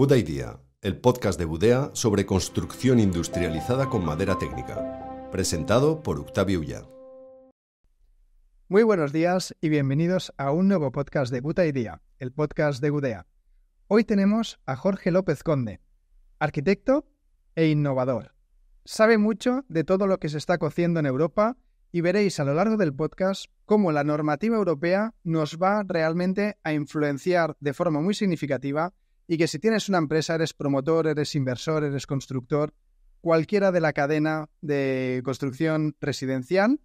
Buda Idea, el podcast de Budea sobre construcción industrializada con madera técnica. Presentado por Octavio Ullá. Muy buenos días y bienvenidos a un nuevo podcast de Buda Idea, el podcast de Budea. Hoy tenemos a Jorge López Conde, arquitecto e innovador. Sabe mucho de todo lo que se está cociendo en Europa y veréis a lo largo del podcast cómo la normativa europea nos va realmente a influenciar de forma muy significativa y que si tienes una empresa, eres promotor, eres inversor, eres constructor, cualquiera de la cadena de construcción residencial,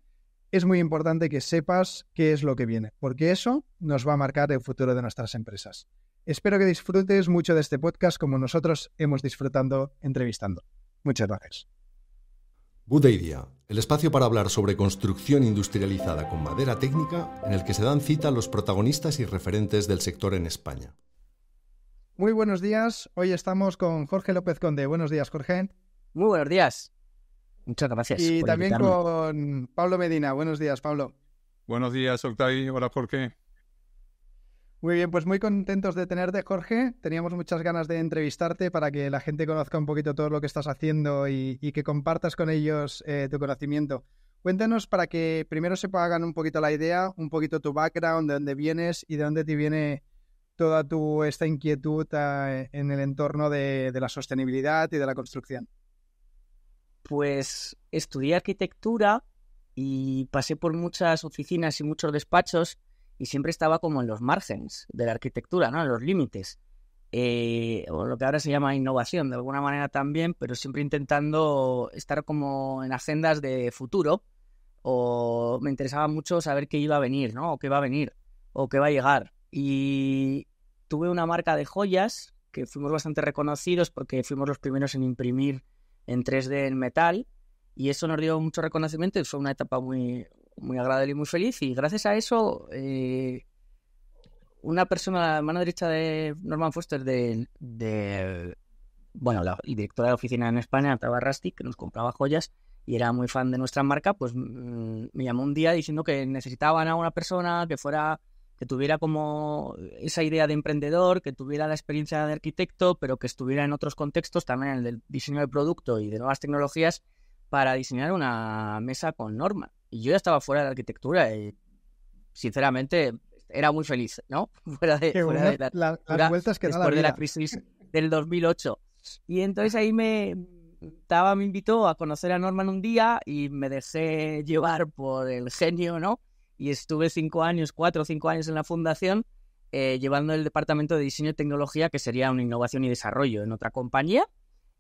es muy importante que sepas qué es lo que viene, porque eso nos va a marcar el futuro de nuestras empresas. Espero que disfrutes mucho de este podcast como nosotros hemos disfrutado entrevistando. Muchas gracias. Buda Idea, el espacio para hablar sobre construcción industrializada con madera técnica en el que se dan cita los protagonistas y referentes del sector en España. Muy buenos días. Hoy estamos con Jorge López Conde. Buenos días, Jorge. Muy buenos días. Muchas gracias. Y por también invitarme. con Pablo Medina. Buenos días, Pablo. Buenos días, Octavio. Hola, Jorge. Muy bien, pues muy contentos de tenerte, Jorge. Teníamos muchas ganas de entrevistarte para que la gente conozca un poquito todo lo que estás haciendo y que compartas con ellos tu conocimiento. Cuéntanos para que primero se hagan un poquito la idea, un poquito tu background, de dónde vienes y de dónde te viene toda esta inquietud en el entorno de la sostenibilidad y de la construcción. Pues estudié arquitectura y pasé por muchas oficinas y muchos despachos y siempre estaba como en los márgenes de la arquitectura, ¿no? En los límites. O lo que ahora se llama innovación, de alguna manera también, pero siempre intentando estar como en agendas de futuro, o me interesaba mucho saber qué iba a venir, ¿no? O qué va a venir, o qué va a llegar. Y tuve una marca de joyas que fuimos bastante reconocidos porque fuimos los primeros en imprimir en 3D en metal y eso nos dio mucho reconocimiento y fue una etapa muy, muy agradable y muy feliz. Y gracias a eso, una persona, la mano derecha de Norman Foster, la directora de la oficina en España, Tabarrasti, que nos compraba joyas y era muy fan de nuestra marca, pues me llamó un día diciendo que necesitaban a una persona que tuviera como esa idea de emprendedor, que tuviera la experiencia de arquitecto, pero que estuviera en otros contextos, también en el del diseño de producto y de nuevas tecnologías, para diseñar una mesa con Norman. Y yo ya estaba fuera de la arquitectura y, sinceramente, era muy feliz, ¿no? Fuera de las vueltas que da la vida. Después de la crisis del 2008. Y entonces ahí me invitó a conocer a Norman un día y me dejé llevar por el genio, ¿no? Y estuve 4 o 5 años en la fundación llevando el departamento de diseño y tecnología, que sería una innovación y desarrollo en otra compañía,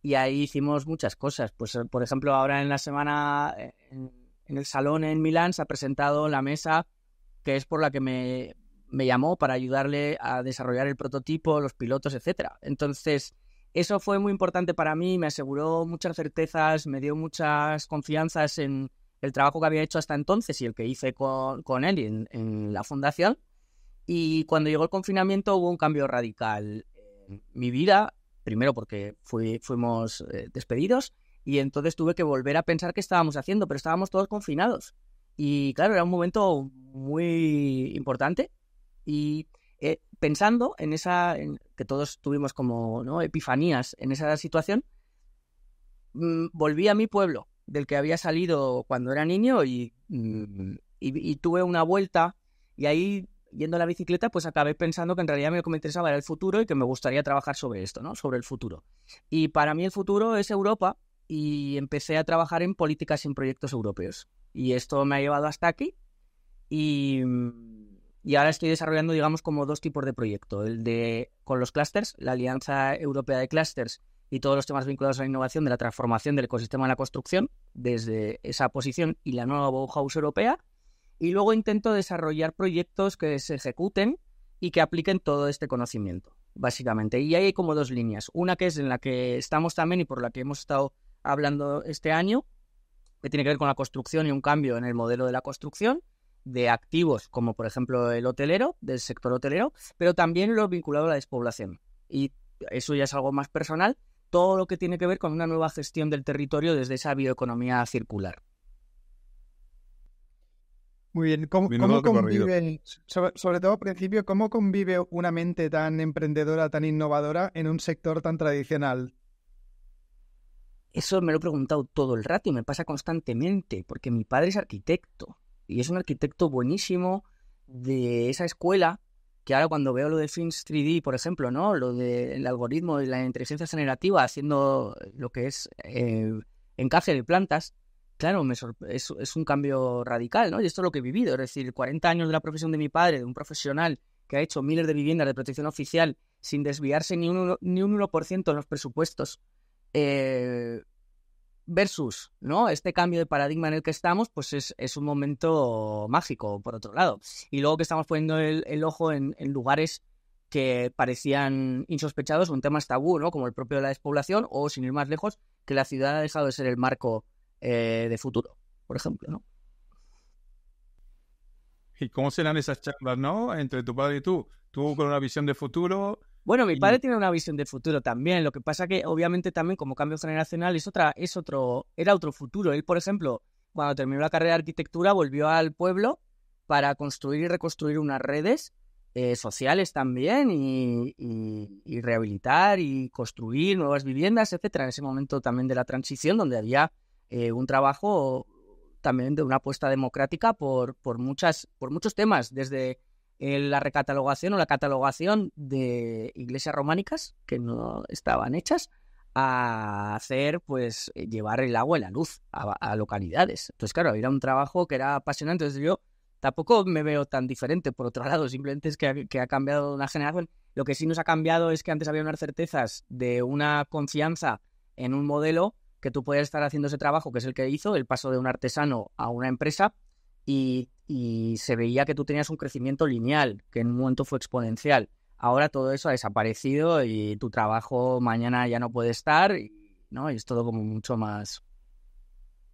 y ahí hicimos muchas cosas. Pues, por ejemplo, ahora en la semana en el salón en Milán se ha presentado la mesa que es por la que me llamó para ayudarle a desarrollar el prototipo, los pilotos, etcétera. Entonces, eso fue muy importante para mí, me aseguró muchas certezas, me dio muchas confianzas en el trabajo que había hecho hasta entonces y el que hice con él en la fundación. Y cuando llegó el confinamiento hubo un cambio radical en mi vida, primero porque fuimos despedidos y entonces tuve que volver a pensar qué estábamos haciendo, pero estábamos todos confinados. Y claro, era un momento muy importante y pensando en que todos tuvimos como, ¿no?, epifanías en esa situación, volví a mi pueblo, del que había salido cuando era niño y tuve una vuelta y ahí, yendo a la bicicleta, pues acabé pensando que en realidad lo que me interesaba era el futuro y que me gustaría trabajar sobre esto, ¿no? Sobre el futuro. Y para mí el futuro es Europa y empecé a trabajar en políticas y en proyectos europeos. Y esto me ha llevado hasta aquí y ahora estoy desarrollando, digamos, como 2 tipos de proyecto. Con los clústeres, la Alianza Europea de Clústeres y todos los temas vinculados a la innovación de la transformación del ecosistema de la construcción desde esa posición y la nueva Bauhaus europea. Y luego intento desarrollar proyectos que se ejecuten y que apliquen todo este conocimiento, básicamente. Y ahí hay como 2 líneas. Una que es en la que estamos también y por la que hemos estado hablando este año, que tiene que ver con la construcción y un cambio en el modelo de la construcción, de activos como por ejemplo el hotelero, del sector hotelero, pero también lo vinculado a la despoblación. Y eso ya es algo más personal, todo lo que tiene que ver con una nueva gestión del territorio desde esa bioeconomía circular. Muy bien. ¿Cómo Menudo recorrido. convive, sobre todo al principio, cómo convive una mente tan emprendedora, tan innovadora en un sector tan tradicional? Eso me lo he preguntado todo el rato y me pasa constantemente, porque mi padre es arquitecto y es un arquitecto buenísimo de esa escuela que ahora cuando veo lo de Fins 3D, por ejemplo, ¿no? Lo del algoritmo de la inteligencia generativa haciendo lo que es encaje de plantas, claro, es un cambio radical, ¿no? Y esto es lo que he vivido, es decir, 40 años de la profesión de mi padre, de un profesional que ha hecho miles de viviendas de protección oficial sin desviarse ni un 1% en los presupuestos. Versus, ¿no? Este cambio de paradigma en el que estamos, pues es un momento mágico, por otro lado. Y luego que estamos poniendo el ojo en lugares que parecían insospechados o en temas tabú, ¿no? Como el propio de la despoblación o, sin ir más lejos, que la ciudad ha dejado de ser el marco de futuro, por ejemplo, ¿no? ¿Y cómo serán esas charlas, no? Entre tu padre y tú. Tú con una visión de futuro Bueno, mi y... padre tiene una visión de futuro también. Lo que pasa que, obviamente, también como cambio generacional era otro futuro. Él, por ejemplo, cuando terminó la carrera de arquitectura, volvió al pueblo para construir y reconstruir unas redes sociales también y rehabilitar y construir nuevas viviendas, etcétera. En ese momento también de la transición, donde había un trabajo también de una apuesta democrática por muchos temas, desde la recatalogación o la catalogación de iglesias románicas que no estaban hechas a hacer, pues, llevar el agua y la luz a localidades. Entonces, claro, era un trabajo que era apasionante. Entonces yo tampoco me veo tan diferente, por otro lado, simplemente es que ha cambiado una generación. Lo que sí nos ha cambiado es que antes había unas certezas de una confianza en un modelo que tú podías estar haciendo ese trabajo, que es el que hizo, el paso de un artesano a una empresa, y se veía que tú tenías un crecimiento lineal, que en un momento fue exponencial. Ahora todo eso ha desaparecido y tu trabajo mañana ya no puede estar, ¿no? Y es todo como mucho más...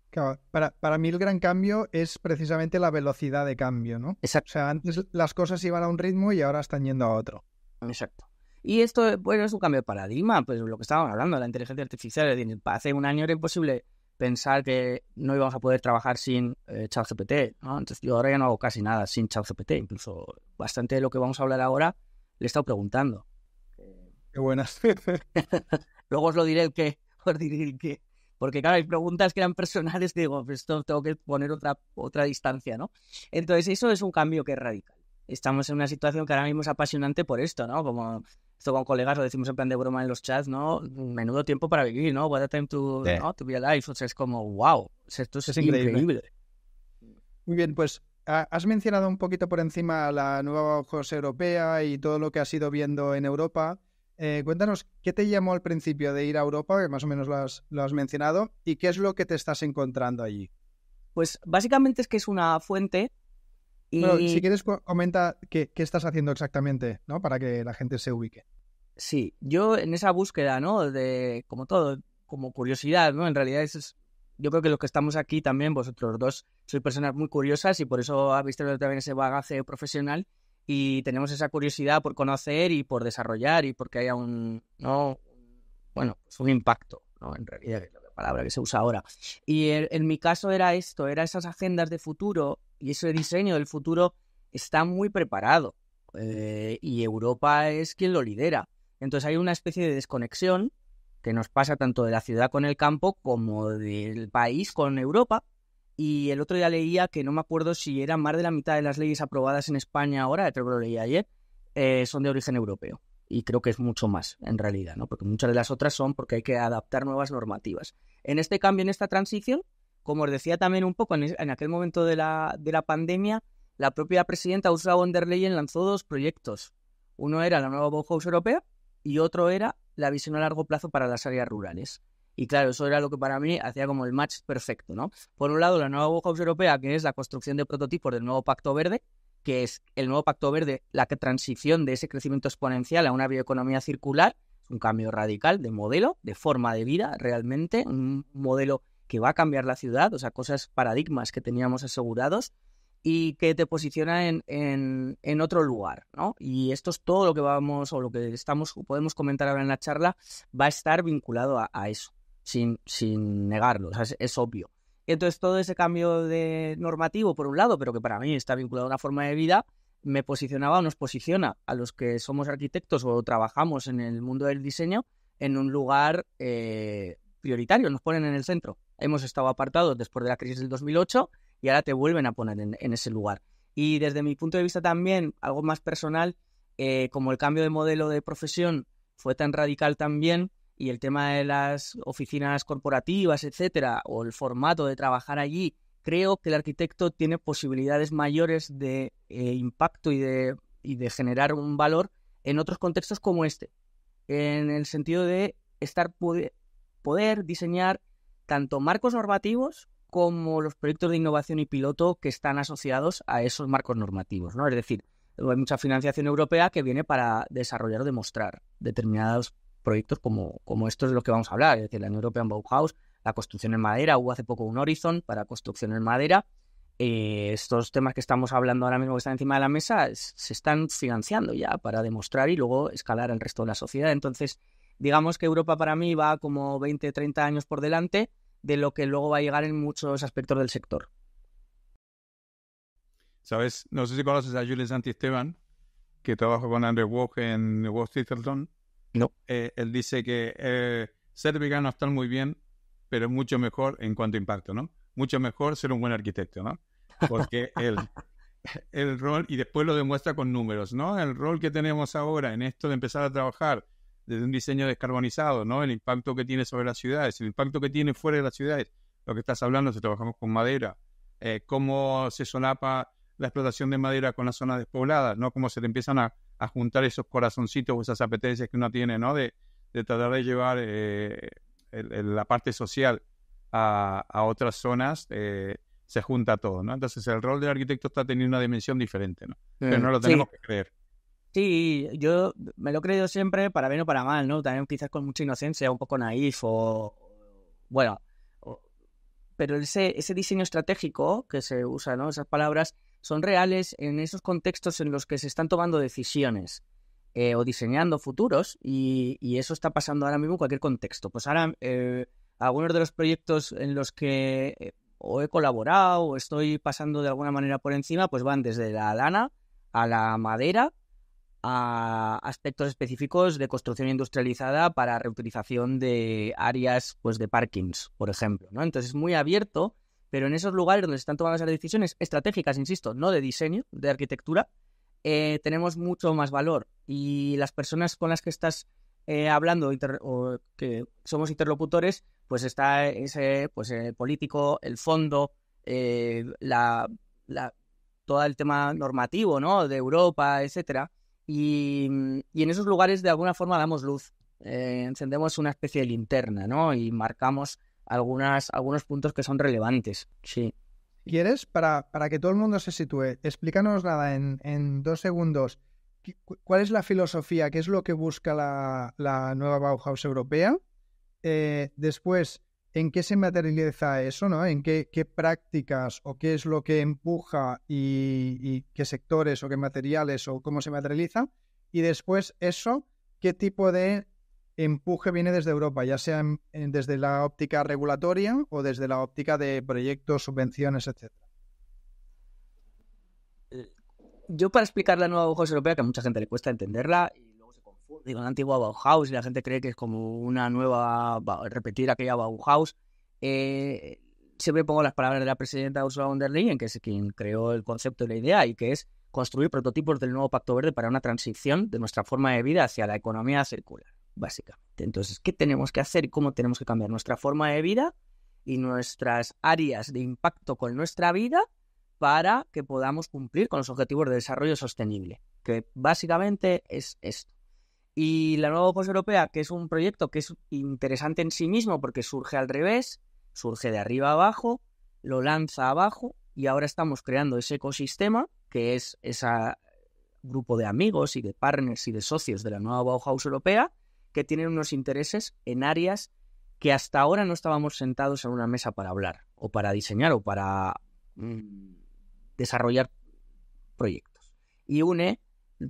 Claro, para mí el gran cambio es precisamente la velocidad de cambio, ¿no? Exacto. O sea, antes las cosas iban a un ritmo y ahora están yendo a otro. Exacto. Y esto, bueno, es un cambio de paradigma, pues lo que estábamos hablando, la inteligencia artificial. Es decir, hace un año era imposible pensar que no íbamos a poder trabajar sin ChatGPT, ¿no? Entonces yo ahora ya no hago casi nada sin ChatGPT, incluso bastante de lo que vamos a hablar ahora le he estado preguntando. Qué buenas. Luego os diré el qué. Porque claro, hay preguntas que eran personales, digo, pues esto tengo que poner otra distancia, ¿no? Entonces eso es un cambio que es radical. Estamos en una situación que ahora mismo es apasionante por esto, ¿no? Como esto con colegas lo decimos en plan de broma en los chats, ¿no? Menudo tiempo para vivir, ¿no? What a time to, Sí. ¿no? To be alive. O sea, es como, wow, esto es increíble. Muy bien, pues has mencionado un poquito por encima la nueva hoja europea y todo lo que has ido viendo en Europa. Cuéntanos, ¿qué te llamó al principio de ir a Europa? Que más o menos lo has mencionado. ¿Y qué es lo que te estás encontrando allí? Pues básicamente es que es una fuente y... Bueno, si quieres, comenta qué estás haciendo exactamente, ¿no? Para que la gente se ubique. Sí, yo en esa búsqueda, ¿no? De, como todo, como curiosidad, ¿no? En realidad yo creo que los que estamos aquí también, vosotros dos, sois personas muy curiosas y por eso habéis tenido también ese bagaje profesional y tenemos esa curiosidad por conocer y por desarrollar y porque haya un impacto, ¿no? En realidad, es la palabra que se usa ahora. Y en mi caso era esas agendas de futuro y ese diseño del futuro está muy preparado y Europa es quien lo lidera. Entonces hay una especie de desconexión que nos pasa tanto de la ciudad con el campo como del país con Europa. Y el otro día leía que no me acuerdo si era más de la mitad de las leyes aprobadas en España ahora, creo que lo leí ayer, son de origen europeo. Y creo que es mucho más, en realidad, ¿no? Porque muchas de las otras son porque hay que adaptar nuevas normativas. En este cambio, en esta transición, como os decía también un poco en aquel momento de la pandemia, la propia presidenta Ursula von der Leyen lanzó dos proyectos. Uno era la nueva Bauhaus europea y otro era la visión a largo plazo para las áreas rurales. Y claro, eso era lo que para mí hacía como el match perfecto, ¿no? Por un lado, la nueva Bauhaus europea, que es la construcción de prototipos del nuevo Pacto Verde, que es el nuevo Pacto Verde, la transición de ese crecimiento exponencial a una bioeconomía circular, es un cambio radical de modelo, de forma de vida, realmente, un modelo que va a cambiar la ciudad, o sea, paradigmas que teníamos asegurados, y que te posiciona en otro lugar, ¿no? Y esto es todo lo que podemos comentar ahora en la charla, va a estar vinculado a eso, sin negarlo, o sea, es obvio. Y entonces todo ese cambio de normativo, por un lado, pero que para mí está vinculado a una forma de vida, me posicionaba o nos posiciona a los que somos arquitectos o trabajamos en el mundo del diseño en un lugar prioritario, nos ponen en el centro. Hemos estado apartados después de la crisis del 2008 y ahora te vuelven a poner en ese lugar. Y desde mi punto de vista también, algo más personal, como el cambio de modelo de profesión fue tan radical también, y el tema de las oficinas corporativas, etcétera, o el formato de trabajar allí, creo que el arquitecto tiene posibilidades mayores de impacto y de generar un valor en otros contextos como este, en el sentido de poder diseñar tanto marcos normativos como los proyectos de innovación y piloto que están asociados a esos marcos normativos, ¿no? Es decir, hay mucha financiación europea que viene para desarrollar o demostrar determinados proyectos como estos de los que vamos a hablar, es decir, la Unión European Bauhaus, la construcción en madera, hubo hace poco un Horizon para construcción en madera. Estos temas que estamos hablando ahora mismo que están encima de la mesa se están financiando ya para demostrar y luego escalar al resto de la sociedad. Entonces, digamos que Europa para mí va como 20, 30 años por delante de lo que luego va a llegar en muchos aspectos del sector. ¿Sabes? No sé si conoces a Julian Santisteban, que trabaja con Andrew Walk en Wall Street. No. Él dice que ser vegano está muy bien, pero es mucho mejor en cuanto a impacto, ¿no? Mucho mejor ser un buen arquitecto, ¿no? Porque el rol, y después lo demuestra con números, ¿no? El rol que tenemos ahora en esto de empezar a trabajar desde un diseño descarbonizado, ¿no? El impacto que tiene sobre las ciudades, el impacto que tiene fuera de las ciudades, lo que estás hablando si trabajamos con madera, cómo se solapa la explotación de madera con las zonas despobladas, ¿no? Cómo se te empiezan a juntar esos corazoncitos o esas apetencias que uno tiene, ¿no? De tratar de llevar la parte social a otras zonas, se junta todo, ¿no? Entonces el rol del arquitecto está teniendo una dimensión diferente, ¿no? Pero no lo tenemos que creer. Sí, yo me lo he creído siempre, para bien o para mal, ¿no? También quizás con mucha inocencia, un poco naif pero ese diseño estratégico que se usa, ¿no? Esas palabras son reales en esos contextos en los que se están tomando decisiones o diseñando futuros y eso está pasando ahora mismo en cualquier contexto. Pues ahora algunos de los proyectos en los que o he colaborado o estoy pasando de alguna manera por encima, pues van desde la lana a la madera a aspectos específicos de construcción industrializada para reutilización de áreas pues de parkings, por ejemplo, ¿no? Entonces es muy abierto, pero en esos lugares donde se están tomando esas decisiones estratégicas, insisto, no de diseño, de arquitectura, tenemos mucho más valor y las personas con las que estás hablando o que somos interlocutores, pues está ese el político, el fondo, todo el tema normativo, ¿no? De Europa, etcétera. Y en esos lugares de alguna forma damos luz, encendemos una especie de linterna, ¿no? Y marcamos algunos puntos que son relevantes, sí. ¿Quieres? Para que todo el mundo se sitúe, explícanos nada en 2 segundos. ¿Cuál es la filosofía? ¿Qué es lo que busca la nueva Bauhaus europea? Después, ¿en qué se materializa eso, ¿no? ¿En qué prácticas o qué es lo que empuja y qué sectores o qué materiales o cómo se materializa? Y después eso, ¿qué tipo de empuje viene desde Europa, ya sea desde la óptica regulatoria o desde la óptica de proyectos, subvenciones, etcétera? Yo para explicar la nueva Bauhaus europea, que a mucha gente le cuesta entenderla y luego se confunde con la antigua Bauhaus y la gente cree que es como una nueva, repetir aquella Bauhaus, siempre pongo las palabras de la presidenta Ursula von der Leyen, que es quien creó el concepto y la idea, y que es construir prototipos del nuevo Pacto Verde para una transición de nuestra forma de vida hacia la economía circular, básicamente. Entonces, ¿qué tenemos que hacer y cómo tenemos que cambiar nuestra forma de vida y nuestras áreas de impacto con nuestra vida para que podamos cumplir con los objetivos de desarrollo sostenible? Que básicamente es esto. Y la nueva Bauhaus europea, que es un proyecto que es interesante en sí mismo porque surge al revés, surge de arriba a abajo, lo lanza abajo y ahora estamos creando ese ecosistema que es ese grupo de amigos y de partners y de socios de la nueva Bauhaus europea que tienen unos intereses en áreas que hasta ahora no estábamos sentados en una mesa para hablar o para diseñar o para desarrollar proyectos. Y une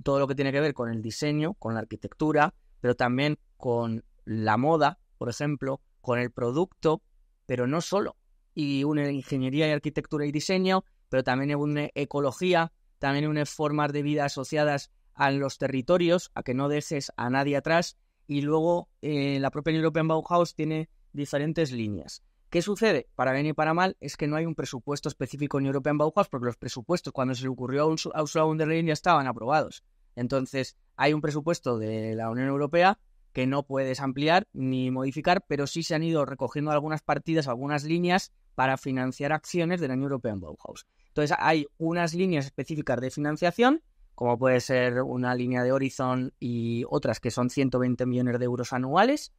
todo lo que tiene que ver con el diseño, con la arquitectura, pero también con la moda, por ejemplo, con el producto, pero no solo, y une ingeniería y arquitectura y diseño, pero también une ecología, también une formas de vida asociadas a los territorios, a que no dejes a nadie atrás. Y luego la propia European Bauhaus tiene diferentes líneas. ¿Qué sucede? Para bien y para mal, es que no hay un presupuesto específico en European Bauhaus, porque los presupuestos, cuando se le ocurrió a Ursula von der Leyen, ya estaban aprobados. Entonces, hay un presupuesto de la Unión Europea que no puedes ampliar ni modificar, pero sí se han ido recogiendo algunas partidas, algunas líneas para financiar acciones de la European Bauhaus. Entonces, hay unas líneas específicas de financiación, como puede ser una línea de Horizon y otras que son 120 millones de euros anuales,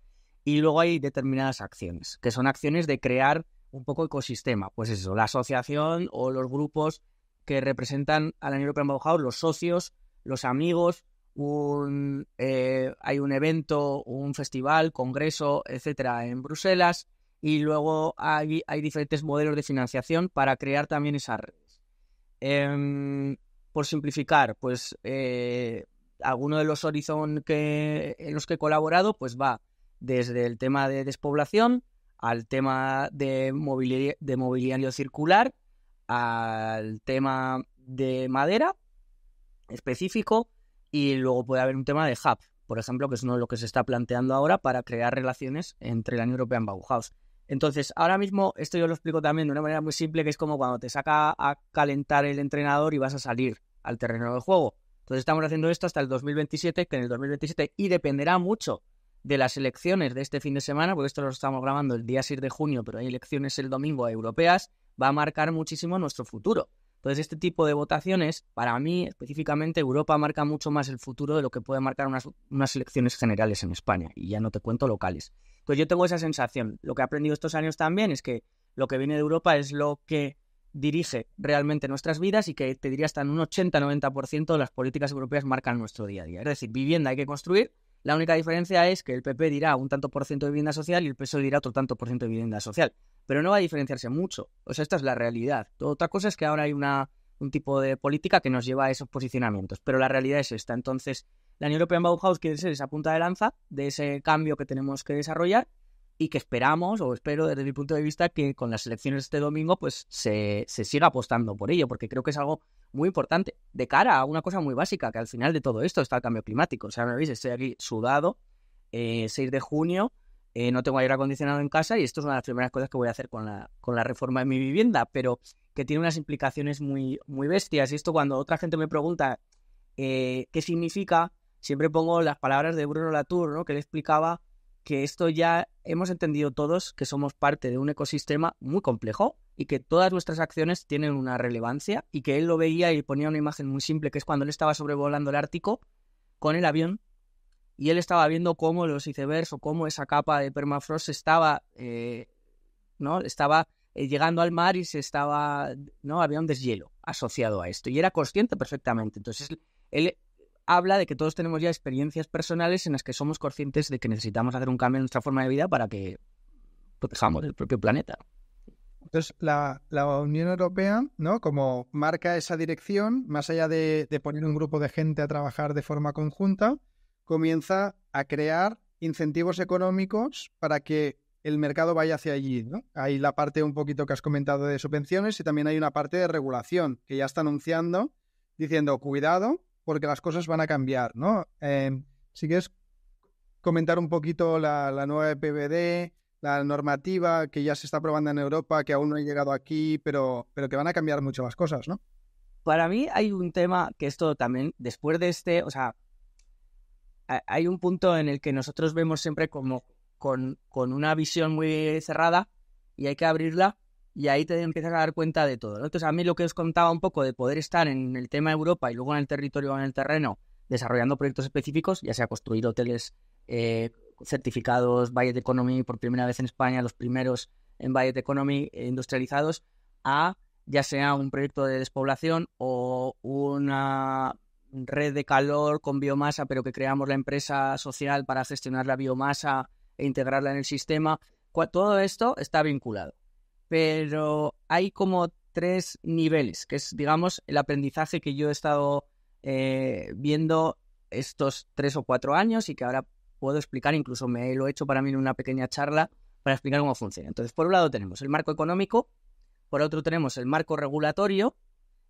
y luego hay determinadas acciones, que son acciones de crear un poco ecosistema. Pues eso, la asociación o los grupos que representan a la European Bauhaus, los socios, los amigos, hay un evento, un festival, congreso, etcétera, en Bruselas, y luego hay diferentes modelos de financiación para crear también esas redes. Por simplificar, pues alguno de los Horizon en los que he colaborado, pues va desde el tema de despoblación al tema de mobiliario circular, al tema de madera específico, y luego puede haber un tema de hub, por ejemplo, que es uno de lo que se está planteando ahora para crear relaciones entre la European Bauhaus. Entonces, ahora mismo, esto yo lo explico también de una manera muy simple, que es como cuando te saca a calentar el entrenador y vas a salir al terreno de juego. Entonces, estamos haciendo esto hasta el 2027, que en el 2027, y dependerá mucho de las elecciones de este fin de semana, porque esto lo estamos grabando el día 6 de junio, pero hay elecciones el domingo europeas, va a marcar muchísimo nuestro futuro. Entonces, este tipo de votaciones, para mí, específicamente, Europa marca mucho más el futuro de lo que puede marcar unas elecciones generales en España, y ya no te cuento locales. Entonces, yo tengo esa sensación. Lo que he aprendido estos años también es que lo que viene de Europa es lo que dirige realmente nuestras vidas, y que te diría hasta en un 80-90% de las políticas europeas marcan nuestro día a día. Es decir, vivienda hay que construir. La única diferencia es que el PP dirá un tanto por ciento de vivienda social y el PSOE dirá otro tanto por ciento de vivienda social. Pero no va a diferenciarse mucho. O sea, esta es la realidad. Otra cosa es que ahora hay un tipo de política que nos lleva a esos posicionamientos. Pero la realidad es esta. Entonces, la European Bauhaus quiere ser esa punta de lanza de ese cambio que tenemos que desarrollar, y que esperamos, o espero desde mi punto de vista, que con las elecciones de este domingo pues se siga apostando por ello, porque creo que es algo muy importante de cara a una cosa muy básica, que al final de todo esto está el cambio climático. O sea, me veis, estoy aquí sudado, 6 de junio, no tengo aire acondicionado en casa, y esto es una de las primeras cosas que voy a hacer con la reforma de mi vivienda, pero que tiene unas implicaciones muy, muy bestias. Y esto, cuando otra gente me pregunta qué significa, siempre pongo las palabras de Bruno Latour, ¿no? Que él explicaba que esto ya hemos entendido todos, que somos parte de un ecosistema muy complejo y que todas nuestras acciones tienen una relevancia, y que él lo veía y ponía una imagen muy simple, que es cuando él estaba sobrevolando el Ártico con el avión, y él estaba viendo cómo los icebergs o cómo esa capa de permafrost estaba llegando al mar, y había un deshielo asociado a esto, y era consciente perfectamente. Entonces él habla de que todos tenemos ya experiencias personales en las que somos conscientes de que necesitamos hacer un cambio en nuestra forma de vida para que protejamos el propio planeta. Entonces, la Unión Europea, ¿no?, como marca esa dirección, más allá de poner un grupo de gente a trabajar de forma conjunta, comienza a crear incentivos económicos para que el mercado vaya hacia allí, ¿no? Hay la parte un poquito que has comentado de subvenciones, y también hay una parte de regulación que ya está anunciando, diciendo, cuidado, porque las cosas van a cambiar, ¿no? Si quieres comentar un poquito la nueva EPBD, la normativa que ya se está aprobando en Europa, que aún no ha llegado aquí, pero que van a cambiar mucho las cosas, ¿no? Para mí hay un tema que esto también, después de o sea, hay un punto en el que nosotros vemos siempre como con una visión muy cerrada, y hay que abrirla, y ahí te empiezas a dar cuenta de todo, ¿no? Entonces, a mí lo que os contaba un poco de poder estar en el tema de Europa y luego en el territorio o en el terreno desarrollando proyectos específicos, ya sea construir hoteles certificados Budget Economy por primera vez en España, los primeros en Budget Economy industrializados, a ya sea un proyecto de despoblación o una red de calor con biomasa, pero que creamos la empresa social para gestionar la biomasa e integrarla en el sistema. Todo esto está vinculado. Pero hay como 3 niveles, que es, digamos, el aprendizaje que yo he estado viendo estos 3 o 4 años, y que ahora puedo explicar, incluso me lo he hecho para mí en una pequeña charla para explicar cómo funciona. Entonces, por un lado tenemos el marco económico, por otro tenemos el marco regulatorio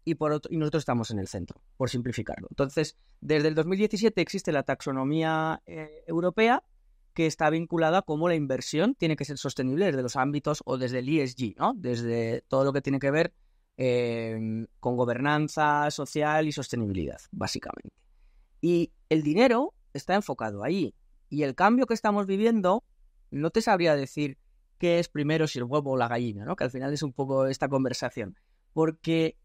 y nosotros estamos en el centro, por simplificarlo. Entonces, desde el 2017 existe la taxonomía europea, que está vinculada a cómo la inversión tiene que ser sostenible desde los ámbitos o desde el ESG, ¿no? Desde todo lo que tiene que ver con gobernanza social y sostenibilidad, básicamente. Y el dinero está enfocado ahí. Y el cambio que estamos viviendo, no te sabría decir qué es primero, si el huevo o la gallina, ¿no? Que al final es un poco esta conversación. Porque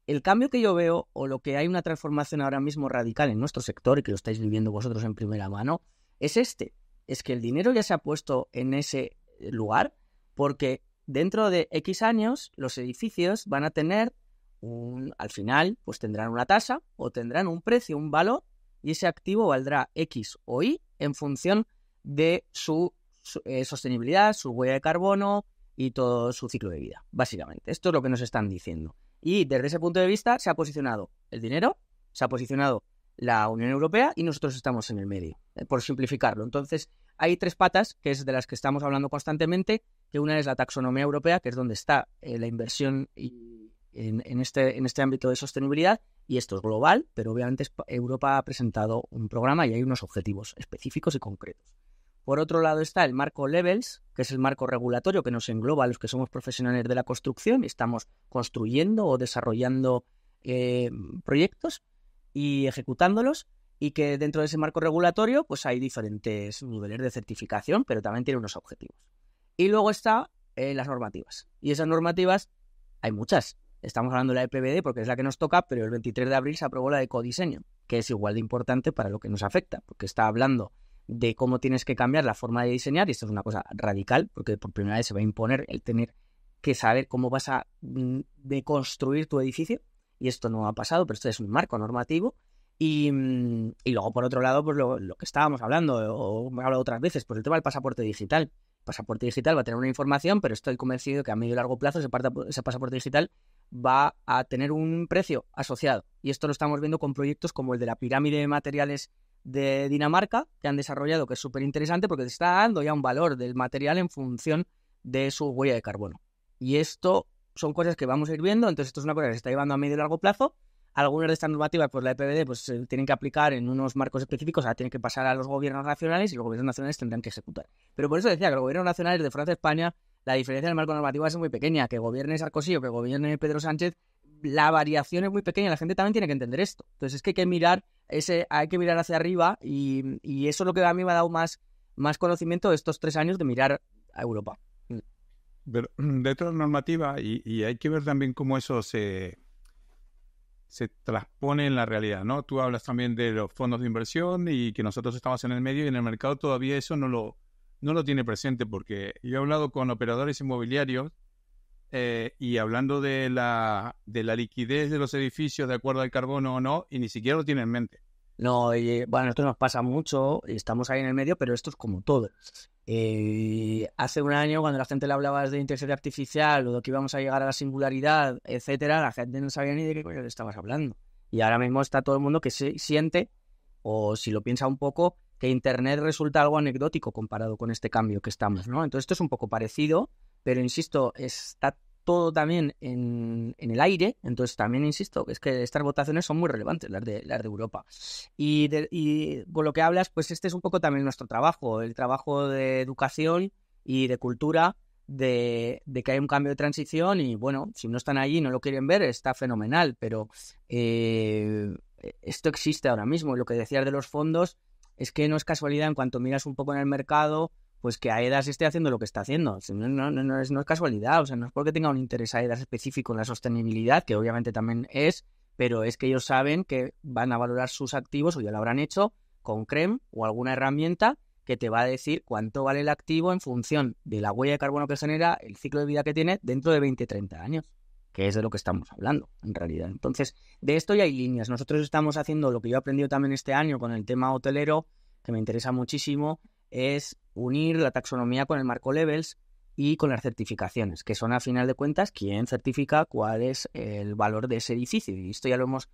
el cambio que yo veo, o lo que hay una transformación ahora mismo radical en nuestro sector, y que lo estáis viviendo vosotros en primera mano, es es que el dinero ya se ha puesto en ese lugar, porque dentro de X años los edificios van a tener al final, pues tendrán una tasa o tendrán un precio, un valor, y ese activo valdrá X o Y en función de su sostenibilidad, su huella de carbono y todo su ciclo de vida, básicamente. Esto es lo que nos están diciendo. Y desde ese punto de vista se ha posicionado el dinero, se ha posicionado la Unión Europea y nosotros estamos en el medio, por simplificarlo. Entonces, hay tres patas, que es de las que estamos hablando constantemente, que una es la taxonomía europea, que es donde está la inversión en este ámbito de sostenibilidad, y esto es global, pero obviamente Europa ha presentado un programa y hay unos objetivos específicos y concretos. Por otro lado está el marco Levels, que es el marco regulatorio que nos engloba a los que somos profesionales de la construcción y estamos construyendo o desarrollando proyectos y ejecutándolos, y que dentro de ese marco regulatorio pues hay diferentes niveles de certificación, pero también tiene unos objetivos. Y luego está las normativas. Y esas normativas hay muchas. Estamos hablando de la EPBD porque es la que nos toca, pero el 23 de abril se aprobó la de ecodiseño, que es igual de importante para lo que nos afecta, porque está hablando de cómo tienes que cambiar la forma de diseñar, y esto es una cosa radical, porque por primera vez se va a imponer el tener que saber cómo vas a deconstruir tu edificio, y esto no ha pasado, pero esto es un marco normativo. Y luego, por otro lado, pues lo que estábamos hablando, o me he hablado otras veces, pues el tema del pasaporte digital. El pasaporte digital va a tener una información, pero estoy convencido que a medio y largo plazo ese pasaporte digital va a tener un precio asociado. Y esto lo estamos viendo con proyectos como el de la pirámide de materiales de Dinamarca, que han desarrollado, que es súper interesante porque te está dando ya un valor del material en función de su huella de carbono. Y esto son cosas que vamos a ir viendo, entonces esto es una cosa que se está llevando a medio y largo plazo. Algunas de estas normativas, pues la EPBD, pues se tienen que aplicar en unos marcos específicos, tienen que pasar a los gobiernos nacionales y los gobiernos nacionales tendrán que ejecutar. Pero por eso decía que los gobiernos nacionales de Francia y España, la diferencia del marco normativo es muy pequeña. Que gobierne Sarkozy o que gobierne Pedro Sánchez, la variación es muy pequeña, la gente también tiene que entender esto. Entonces es que hay que mirar hacia arriba, y eso es lo que a mí me ha dado más conocimiento de estos 3 años de mirar a Europa. Pero dentro de la normativa, y hay que ver también cómo eso se transpone en la realidad, ¿no? Tú hablas también de los fondos de inversión y que nosotros estamos en el medio, y en el mercado todavía eso no lo tiene presente, porque yo he hablado con operadores inmobiliarios y hablando de la liquidez de los edificios de acuerdo al carbono o no, y ni siquiera lo tienen en mente. No, bueno, esto nos pasa mucho, estamos ahí en el medio, pero esto es como todo. Hace un año, cuando la gente le hablaba de inteligencia artificial o de que íbamos a llegar a la singularidad, etcétera, la gente no sabía ni de qué coño le estabas hablando. Y ahora mismo está todo el mundo que se siente, o si lo piensa un poco, que Internet resulta algo anecdótico comparado con este cambio que estamos, ¿no? Entonces esto es un poco parecido, pero insisto, está todo también en el aire. Entonces también insisto, es que estas votaciones son muy relevantes, las de Europa. Y con lo que hablas, pues este es un poco también nuestro trabajo, el trabajo de educación y de cultura, de que hay un cambio de transición, y bueno, si no están allí y no lo quieren ver, está fenomenal, pero esto existe ahora mismo. Y lo que decías de los fondos es que no es casualidad, en cuanto miras un poco en el mercado, pues que AEDAS esté haciendo lo que está haciendo. No es casualidad, o sea, no es porque tenga un interés AEDAS específico en la sostenibilidad, que obviamente también es, pero es que ellos saben que van a valorar sus activos, o ya lo habrán hecho, con CREM o alguna herramienta que te va a decir cuánto vale el activo en función de la huella de carbono que genera, el ciclo de vida que tiene dentro de 20-30 años, que es de lo que estamos hablando, en realidad. Entonces, de esto ya hay líneas. Nosotros estamos haciendo lo que yo he aprendido también este año con el tema hotelero, que me interesa muchísimo, es unir la taxonomía con el marco Levels y con las certificaciones, que son a final de cuentas quién certifica cuál es el valor de ese edificio. Y esto ya lo hemos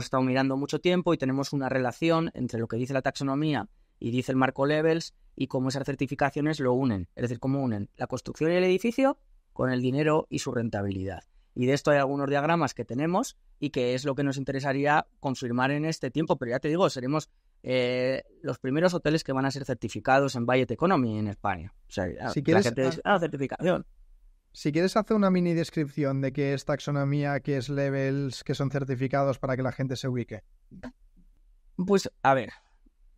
estado mirando mucho tiempo, y tenemos una relación entre lo que dice la taxonomía y dice el marco Levels, y cómo esas certificaciones lo unen. Es decir, cómo unen la construcción y el edificio con el dinero y su rentabilidad. Y de esto hay algunos diagramas que tenemos y que es lo que nos interesaría confirmar en este tiempo. Pero ya te digo, seremos los primeros hoteles que van a ser certificados en Budget Economy en España. O sea, Si quieres, la gente dice, certificación. Si quieres hacer una mini descripción de qué es taxonomía, qué es levels, qué son certificados para que la gente se ubique. Pues, a ver,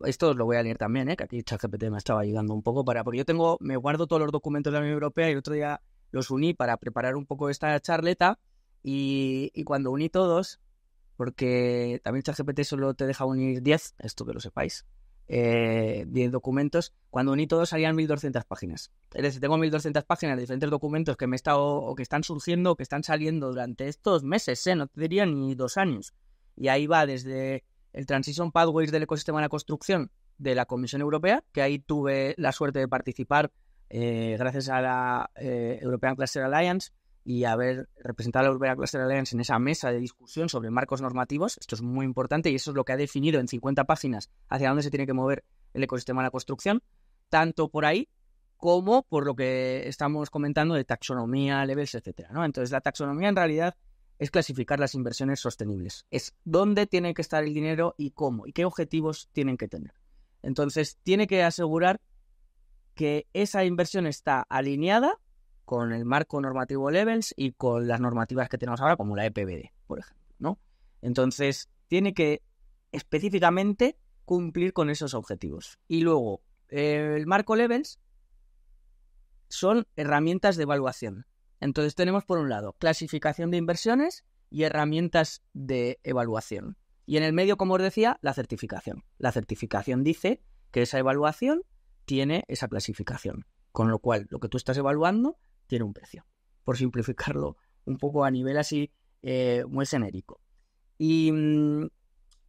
esto os lo voy a leer también, que aquí ChatGPT me estaba ayudando un poco porque me guardo todos los documentos de la Unión Europea y el otro día los uní para preparar un poco esta charleta y cuando uní todos, porque también ChatGPT solo te deja unir 10, esto que lo sepáis, 10 documentos, cuando uní todos salían 1200 páginas. Es decir, tengo 1200 páginas de diferentes documentos que me he estado, o que están surgiendo, o que están saliendo durante estos meses, no te diría ni 2 años. Y ahí va desde el Transition Pathways del ecosistema de la construcción de la Comisión Europea, que ahí tuve la suerte de participar gracias a la European Cluster Alliance y haber representado a la European Cluster Alliance en esa mesa de discusión sobre marcos normativos. Esto es muy importante y eso es lo que ha definido en 50 páginas hacia dónde se tiene que mover el ecosistema de la construcción, tanto por ahí como por lo que estamos comentando de taxonomía, levels, etcétera, ¿no? Entonces, la taxonomía en realidad es clasificar las inversiones sostenibles. Es dónde tiene que estar el dinero y cómo, y qué objetivos tienen que tener. Entonces, tiene que asegurar que esa inversión está alineada con el marco normativo Levels y con las normativas que tenemos ahora, como la EPBD, por ejemplo, ¿no? Entonces, tiene que específicamente cumplir con esos objetivos. Y luego, el marco Levels son herramientas de evaluación. Entonces tenemos por un lado clasificación de inversiones y herramientas de evaluación. Y en el medio, como os decía, la certificación. La certificación dice que esa evaluación tiene esa clasificación. Con lo cual, lo que tú estás evaluando tiene un precio. Por simplificarlo un poco a nivel así muy genérico. Y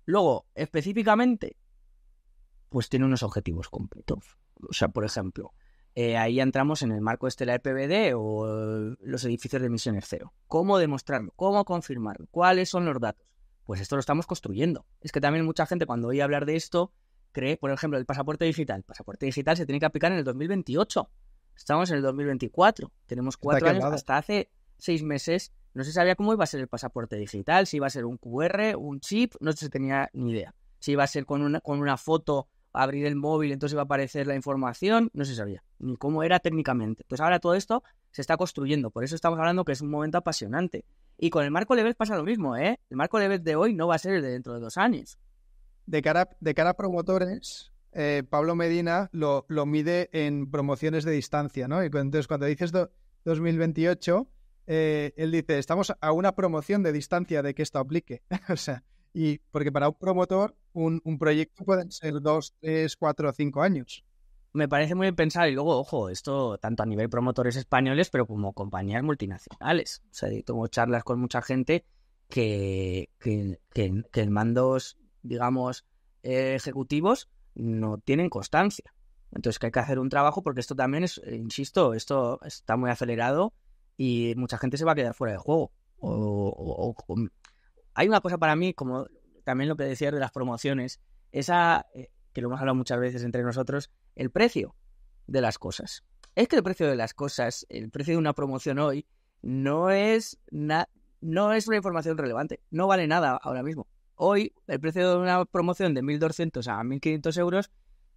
luego, específicamente, pues tiene unos objetivos completos. O sea, por ejemplo, ahí entramos en el marco de la EPBD o los edificios de emisiones cero. ¿Cómo demostrarlo? ¿Cómo confirmarlo? ¿Cuáles son los datos? Pues esto lo estamos construyendo. Es que también mucha gente cuando oye hablar de esto cree, por ejemplo, el pasaporte digital. El pasaporte digital se tiene que aplicar en el 2028. Estamos en el 2024. Tenemos 4 años. Hasta hace 6 meses no se sabía cómo iba a ser el pasaporte digital. Si iba a ser un QR, un chip, no se tenía ni idea. Si iba a ser con una foto, abrir el móvil, entonces iba a aparecer la información, no se sabía ni cómo era técnicamente. Entonces ahora todo esto se está construyendo, por eso estamos hablando que es un momento apasionante. Y con el marco Levels pasa lo mismo, El marco Levels de hoy no va a ser el de dentro de 2 años. De cara a promotores, Pablo Medina lo mide en promociones de distancia, ¿no? Y entonces cuando dices 2028, él dice, estamos a una promoción de distancia de que esto aplique. O sea, y porque para un promotor un proyecto pueden ser 2, 3, 4, 5 años. Me parece muy bien pensado y luego, ojo, esto tanto a nivel promotores españoles pero como compañías multinacionales. O sea, tengo charlas con mucha gente que en mandos, digamos, ejecutivos no tienen constancia. Entonces que hay que hacer un trabajo porque esto también es, insisto, esto está muy acelerado y mucha gente se va a quedar fuera de juego. Hay una cosa para mí, como también lo que decías de las promociones, esa, que lo hemos hablado muchas veces entre nosotros, el precio de las cosas. Es que el precio de las cosas, el precio de una promoción hoy, no es una información relevante. No vale nada ahora mismo. Hoy, el precio de una promoción de 1.200 a 1.500 euros,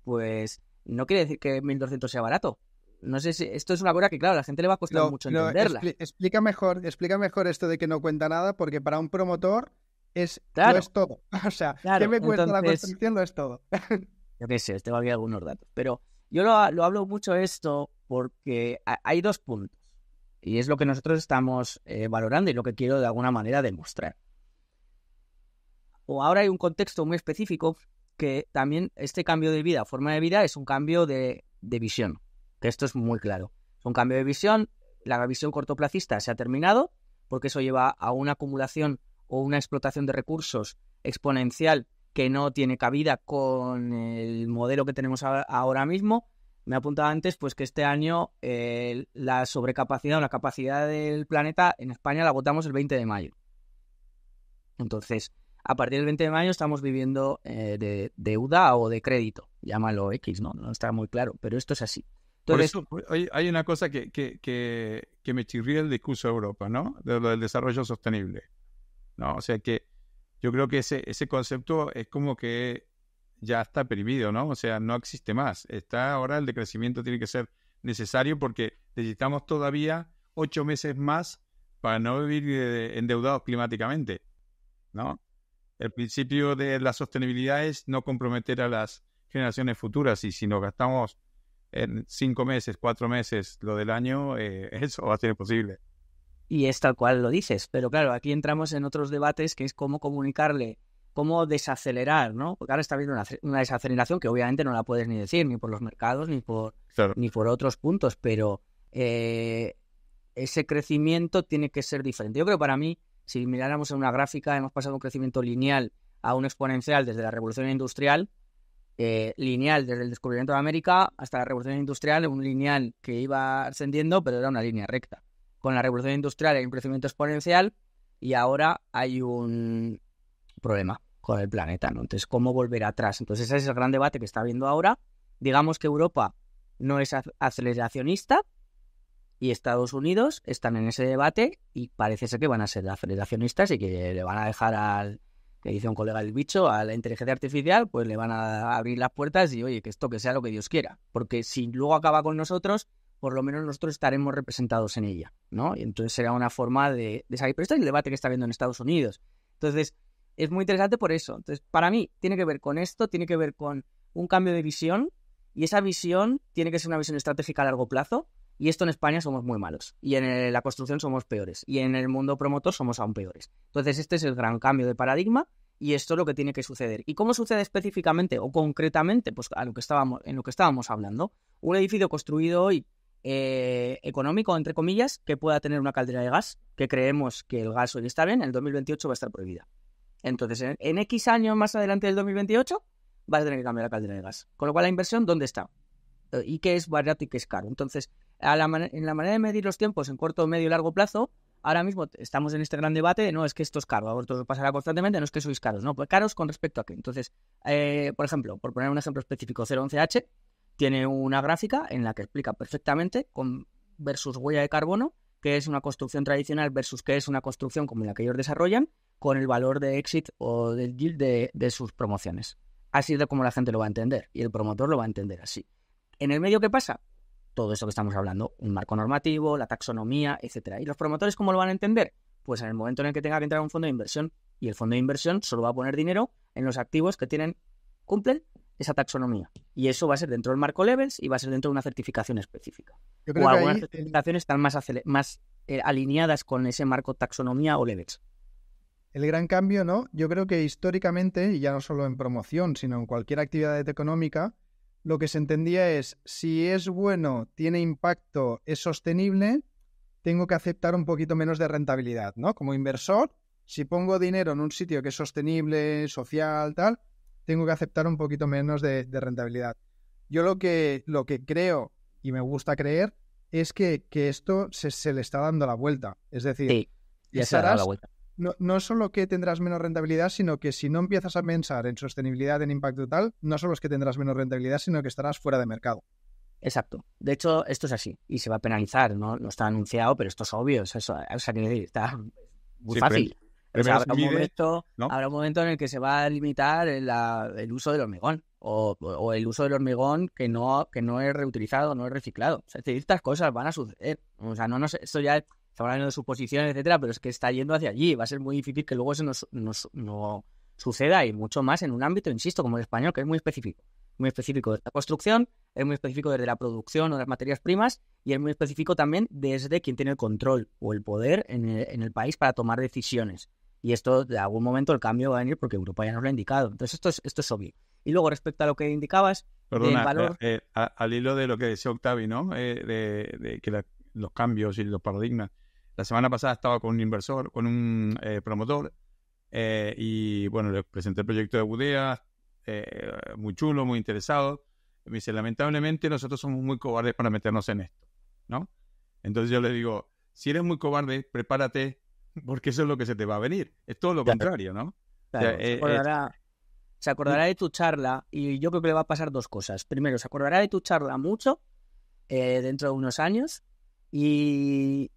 pues no quiere decir que 1.200 sea barato. No sé si esto es una cosa que, claro, a la gente le va a costar mucho entenderla. Explica mejor esto de que no cuenta nada, porque para un promotor claro, lo es todo. O sea, claro, ¿qué me cuenta la construcción? Lo es todo. Yo qué sé, tengo aquí algunos datos. Pero yo lo hablo mucho esto porque hay 2 puntos. Y es lo que nosotros estamos valorando y lo que quiero de alguna manera demostrar. O ahora hay un contexto muy específico que también este cambio de vida, forma de vida, es un cambio de visión. Que esto es muy claro. Es un cambio de visión. La visión cortoplacista se ha terminado porque eso lleva a una acumulación o una explotación de recursos exponencial que no tiene cabida con el modelo que tenemos ahora mismo. Me apuntaba antes pues que este año la sobrecapacidad o la capacidad del planeta en España la votamos el 20 de mayo. Entonces, A partir del 20 de mayo estamos viviendo de deuda o de crédito, llámalo X, no está muy claro, pero esto es así. Entonces, por eso hay una cosa que me chirría el discurso de Europa, ¿no? De lo del desarrollo sostenible, ¿no? O sea que yo creo que ese concepto es como que ya está perdido, ¿no? O sea, no existe más. Ahora el decrecimiento tiene que ser necesario porque necesitamos todavía 8 meses más para no vivir endeudados climáticamente, ¿no? El principio de la sostenibilidad es no comprometer a las generaciones futuras, y si nos gastamos en 5 meses, 4 meses lo del año, eso va a ser imposible. y es tal cual lo dices, pero claro, aquí entramos en otros debates que es cómo comunicarle, cómo desacelerar, ¿no? Porque ahora está habiendo una desaceleración que obviamente no la puedes ni decir, ni por los mercados, ni por otros puntos, pero ese crecimiento tiene que ser diferente. Yo creo que para mí, si miráramos en una gráfica, hemos pasado de un crecimiento lineal a un exponencial desde la revolución industrial, lineal desde el descubrimiento de América hasta la revolución industrial, un lineal que iba ascendiendo, pero era una línea recta. Con la revolución industrial hay un crecimiento exponencial y ahora hay un problema con el planeta, ¿no? Entonces, ¿cómo volver atrás? Entonces, ese es el gran debate que está habiendo ahora. Digamos que Europa no es aceleracionista y Estados Unidos están en ese debate y parece ser que van a ser aceleracionistas y que le van a dejar al, que dice un colega, el bicho, a la inteligencia artificial, pues le van a abrir las puertas y, oye, que esto que sea lo que Dios quiera. Porque si luego acaba con nosotros, por lo menos nosotros estaremos representados en ella, ¿no? Y entonces será una forma de salir. Pero este es el debate que está habiendo en Estados Unidos. Entonces, es muy interesante por eso. Entonces, para mí, tiene que ver con esto, tiene que ver con un cambio de visión, y esa visión tiene que ser una visión estratégica a largo plazo, y esto en España somos muy malos, y en la construcción somos peores, y en el mundo promotor somos aún peores. Entonces, este es el gran cambio de paradigma, y esto es lo que tiene que suceder. ¿Y cómo sucede específicamente o concretamente? Pues en lo que estábamos hablando. Un edificio construido hoy, económico, entre comillas, que pueda tener una caldera de gas, que creemos que el gas hoy está bien, en el 2028 va a estar prohibida. Entonces, en X años más adelante del 2028, vas a tener que cambiar la caldera de gas. Con lo cual, la inversión, ¿dónde está? ¿Y qué es barato y qué es caro? Entonces, en la manera de medir los tiempos en corto, medio y largo plazo, ahora mismo estamos en este gran debate de, no, es que esto es caro, esto pasará constantemente, no es que sois caros, no, pues caros con respecto a qué. Entonces, por ejemplo, por poner un ejemplo específico, 011H tiene una gráfica en la que explica perfectamente versus huella de carbono, qué es una construcción tradicional versus qué es una construcción como la que ellos desarrollan, con el valor de exit o del yield de sus promociones. Así es de como la gente lo va a entender, y el promotor lo va a entender así. ¿En el medio qué pasa? Todo eso que estamos hablando, un marco normativo, la taxonomía, etcétera. ¿Y los promotores cómo lo van a entender? Pues en el momento en el que tenga que entrar un fondo de inversión, y el fondo de inversión solo va a poner dinero en los activos que cumplen esa taxonomía. Y eso va a ser dentro del marco Levels y va a ser dentro de una certificación específica. Yo creo o que algunas ahí certificaciones están más alineadas con ese marco taxonomía o Levels. el gran cambio, ¿no? Yo creo que históricamente, y ya no solo en promoción, sino en cualquier actividad económica, lo que se entendía es, si es bueno, tiene impacto, es sostenible, tengo que aceptar un poquito menos de rentabilidad, ¿no? Como inversor, si pongo dinero en un sitio que es sostenible, social, tal, tengo que aceptar un poquito menos de rentabilidad. Yo lo que creo, y me gusta creer, es que esto se le está dando la vuelta. Es decir, Sí, ya se ha dado la vuelta. no solo que tendrás menos rentabilidad, sino que si no empiezas a pensar en sostenibilidad, en impacto tal, no solo es que tendrás menos rentabilidad, sino que estarás fuera de mercado. Exacto. De hecho, esto es así y se va a penalizar, ¿no? No está anunciado, pero esto es obvio. O sea, quiero decir, está muy fácil. O sea, habrá un momento en el que se va a limitar el uso del hormigón o el uso del hormigón que no es reutilizado, no es reciclado. O sea, estas cosas van a suceder. O sea, no sé, esto ya estamos hablando de suposiciones, etcétera, pero es que está yendo hacia allí. Va a ser muy difícil que luego eso no suceda, y mucho más en un ámbito, insisto, como el español, que es muy específico. Muy específico de la construcción, es muy específico desde la producción o las materias primas, y es muy específico también desde quien tiene el control o el poder en el país para tomar decisiones. Y esto, de algún momento, el cambio va a venir porque Europa ya nos lo ha indicado. Entonces, esto es obvio. Y luego, respecto a lo que indicabas, Perdona, del valor... al hilo de lo que decía Octavi, ¿no? De que los cambios y los paradigmas. La semana pasada estaba con un inversor, con un promotor, y bueno, le presenté el proyecto de Budea, muy chulo, muy interesado. Me dice, lamentablemente nosotros somos muy cobardes para meternos en esto, ¿no? Entonces yo le digo, si eres muy cobarde, prepárate, porque eso es lo que se te va a venir. Es todo lo contrario, ¿no? Claro, se acordará de tu charla y yo creo que le va a pasar dos cosas. Primero, se acordará de tu charla mucho dentro de unos años y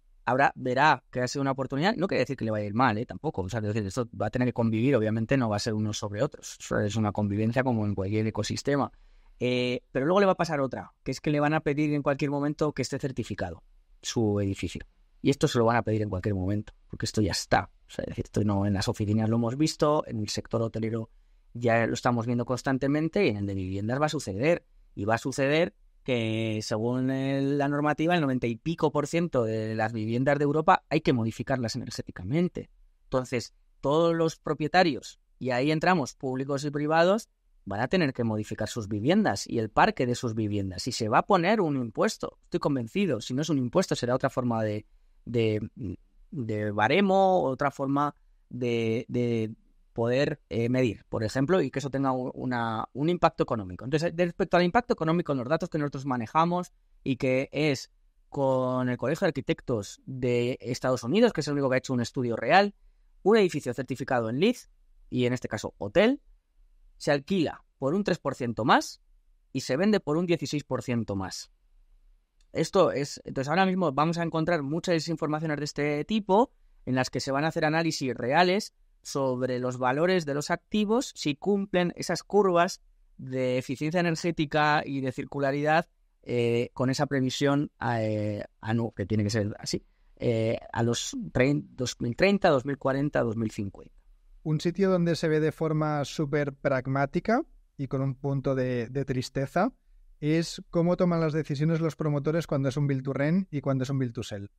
verá que ha sido una oportunidad. No quiere decir que le vaya a ir mal, tampoco. O sea, es decir, esto va a tener que convivir, obviamente no va a ser unos sobre otros. Eso es una convivencia como en cualquier ecosistema. Pero luego le va a pasar otra, que es que le van a pedir en cualquier momento que esté certificado su edificio. Y esto se lo van a pedir en cualquier momento, porque esto ya está. O sea, es decir, esto no, en las oficinas lo hemos visto, en el sector hotelero ya lo estamos viendo constantemente y en el de viviendas va a suceder. Y va a suceder que según la normativa, el 90 y pico % de las viviendas de Europa hay que modificarlas energéticamente. Entonces, todos los propietarios, y ahí entramos públicos y privados, van a tener que modificar sus viviendas y el parque de sus viviendas. Y se va a poner un impuesto, estoy convencido. Si no es un impuesto, será otra forma de baremo, otra forma de poder medir, por ejemplo, y que eso tenga un impacto económico. Entonces, respecto al impacto económico, los datos que nosotros manejamos y que es con el Colegio de Arquitectos de Estados Unidos, que es el único que ha hecho un estudio real, un edificio certificado en LEED, y en este caso hotel, se alquila por un 3% más y se vende por un 16% más. Esto es, entonces ahora mismo vamos a encontrar muchas informaciones de este tipo en las que se van a hacer análisis reales sobre los valores de los activos si cumplen esas curvas de eficiencia energética y de circularidad con esa previsión que tiene que ser así, a los 2030, 2040, 2050. Un sitio donde se ve de forma súper pragmática y con un punto de tristeza es cómo toman las decisiones los promotores cuando es un build to rent y cuando es un build to sell.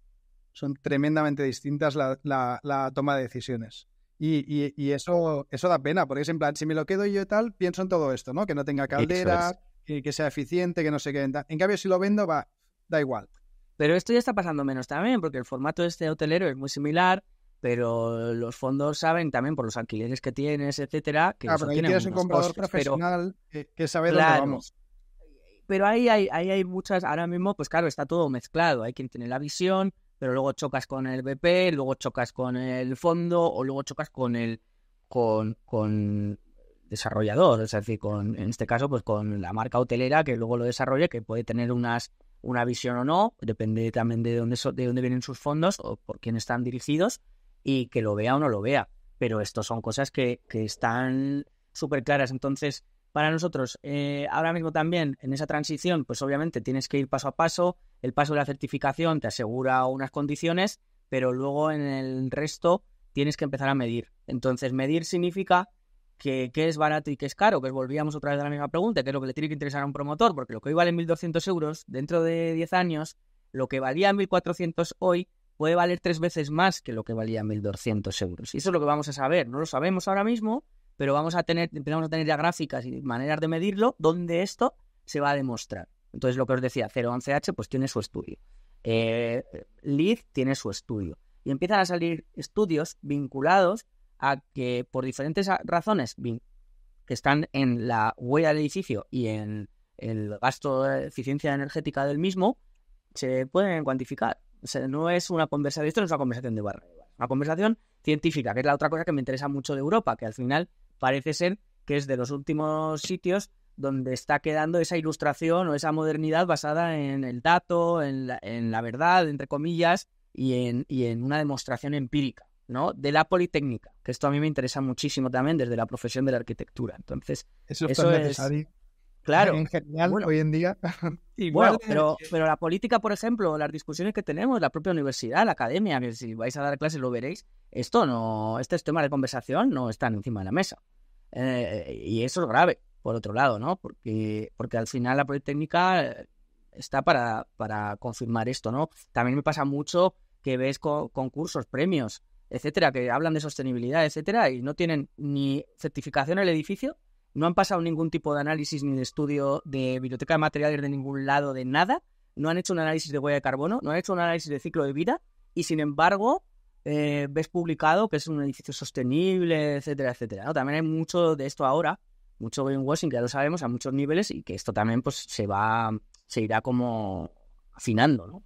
Son tremendamente distintas la toma de decisiones. Y eso da pena, porque es en plan, si me lo quedo yo y tal, pienso en todo esto, ¿no? Que no tenga caldera, que sea eficiente, que no sé qué. En cambio, si lo vendo, da igual. Pero esto ya está pasando menos también, porque el formato de este hotelero es muy similar, pero los fondos saben también por los alquileres que tienes, etcétera, que pero ahí tienes un comprador profesional que sabe dónde vamos. Pero ahí hay muchas, ahora mismo, pues claro, está todo mezclado. Hay quien tiene la visión, pero luego chocas con el BP, luego chocas con el fondo o luego chocas con el desarrollador, es decir, en este caso, pues con la marca hotelera que luego lo desarrolle, que puede tener una visión o no, depende también de dónde vienen sus fondos o por quién están dirigidos y que lo vea o no lo vea. Pero esto son cosas que están súper claras. Entonces, para nosotros, ahora mismo también en esa transición, pues obviamente tienes que ir paso a paso. El paso de la certificación te asegura unas condiciones, pero luego en el resto tienes que empezar a medir. Entonces, medir significa que qué es barato y qué es caro, que volvíamos otra vez a la misma pregunta, que es lo que le tiene que interesar a un promotor, porque lo que hoy vale 1.200 euros, dentro de 10 años, lo que valía 1.400 hoy puede valer 3 veces más que lo que valía 1.200 euros. Y eso es lo que vamos a saber. No lo sabemos ahora mismo, pero empezamos a tener ya gráficas y maneras de medirlo donde esto se va a demostrar. Entonces, lo que os decía, 011H pues tiene su estudio. LEED tiene su estudio. Y empiezan a salir estudios vinculados a que por diferentes razones que están en la huella del edificio y en el gasto de eficiencia energética del mismo, se pueden cuantificar. O sea, no es una conversación, esto no es una conversación de barra, es una conversación científica, que es la otra cosa que me interesa mucho de Europa, que al final parece ser que es de los últimos sitios donde está quedando esa ilustración o esa modernidad basada en el dato, en la verdad, entre comillas, y en una demostración empírica, ¿no? De la Politécnica, que esto a mí me interesa muchísimo también desde la profesión de la arquitectura. Entonces, eso es necesario. Claro. En general, hoy en día. Igual, pero la política, por ejemplo, las discusiones que tenemos, la propia universidad, la academia, que si vais a dar clases lo veréis, estos temas de conversación no están encima de la mesa. Y eso es grave, por otro lado, ¿no? Porque al final la Politécnica está para confirmar esto, ¿no? También me pasa mucho que ves concursos, premios, etcétera, que hablan de sostenibilidad, etcétera, y no tienen ni certificación en el edificio, no han pasado ningún tipo de análisis ni de estudio de biblioteca de materiales de ningún lado, de nada, no han hecho un análisis de huella de carbono, no han hecho un análisis de ciclo de vida, y sin embargo ves publicado que es un edificio sostenible, etcétera, etcétera, ¿no? También hay mucho de esto ahora, mucho greenwashing, que ya lo sabemos, a muchos niveles, y que esto también pues se irá como afinando, ¿no?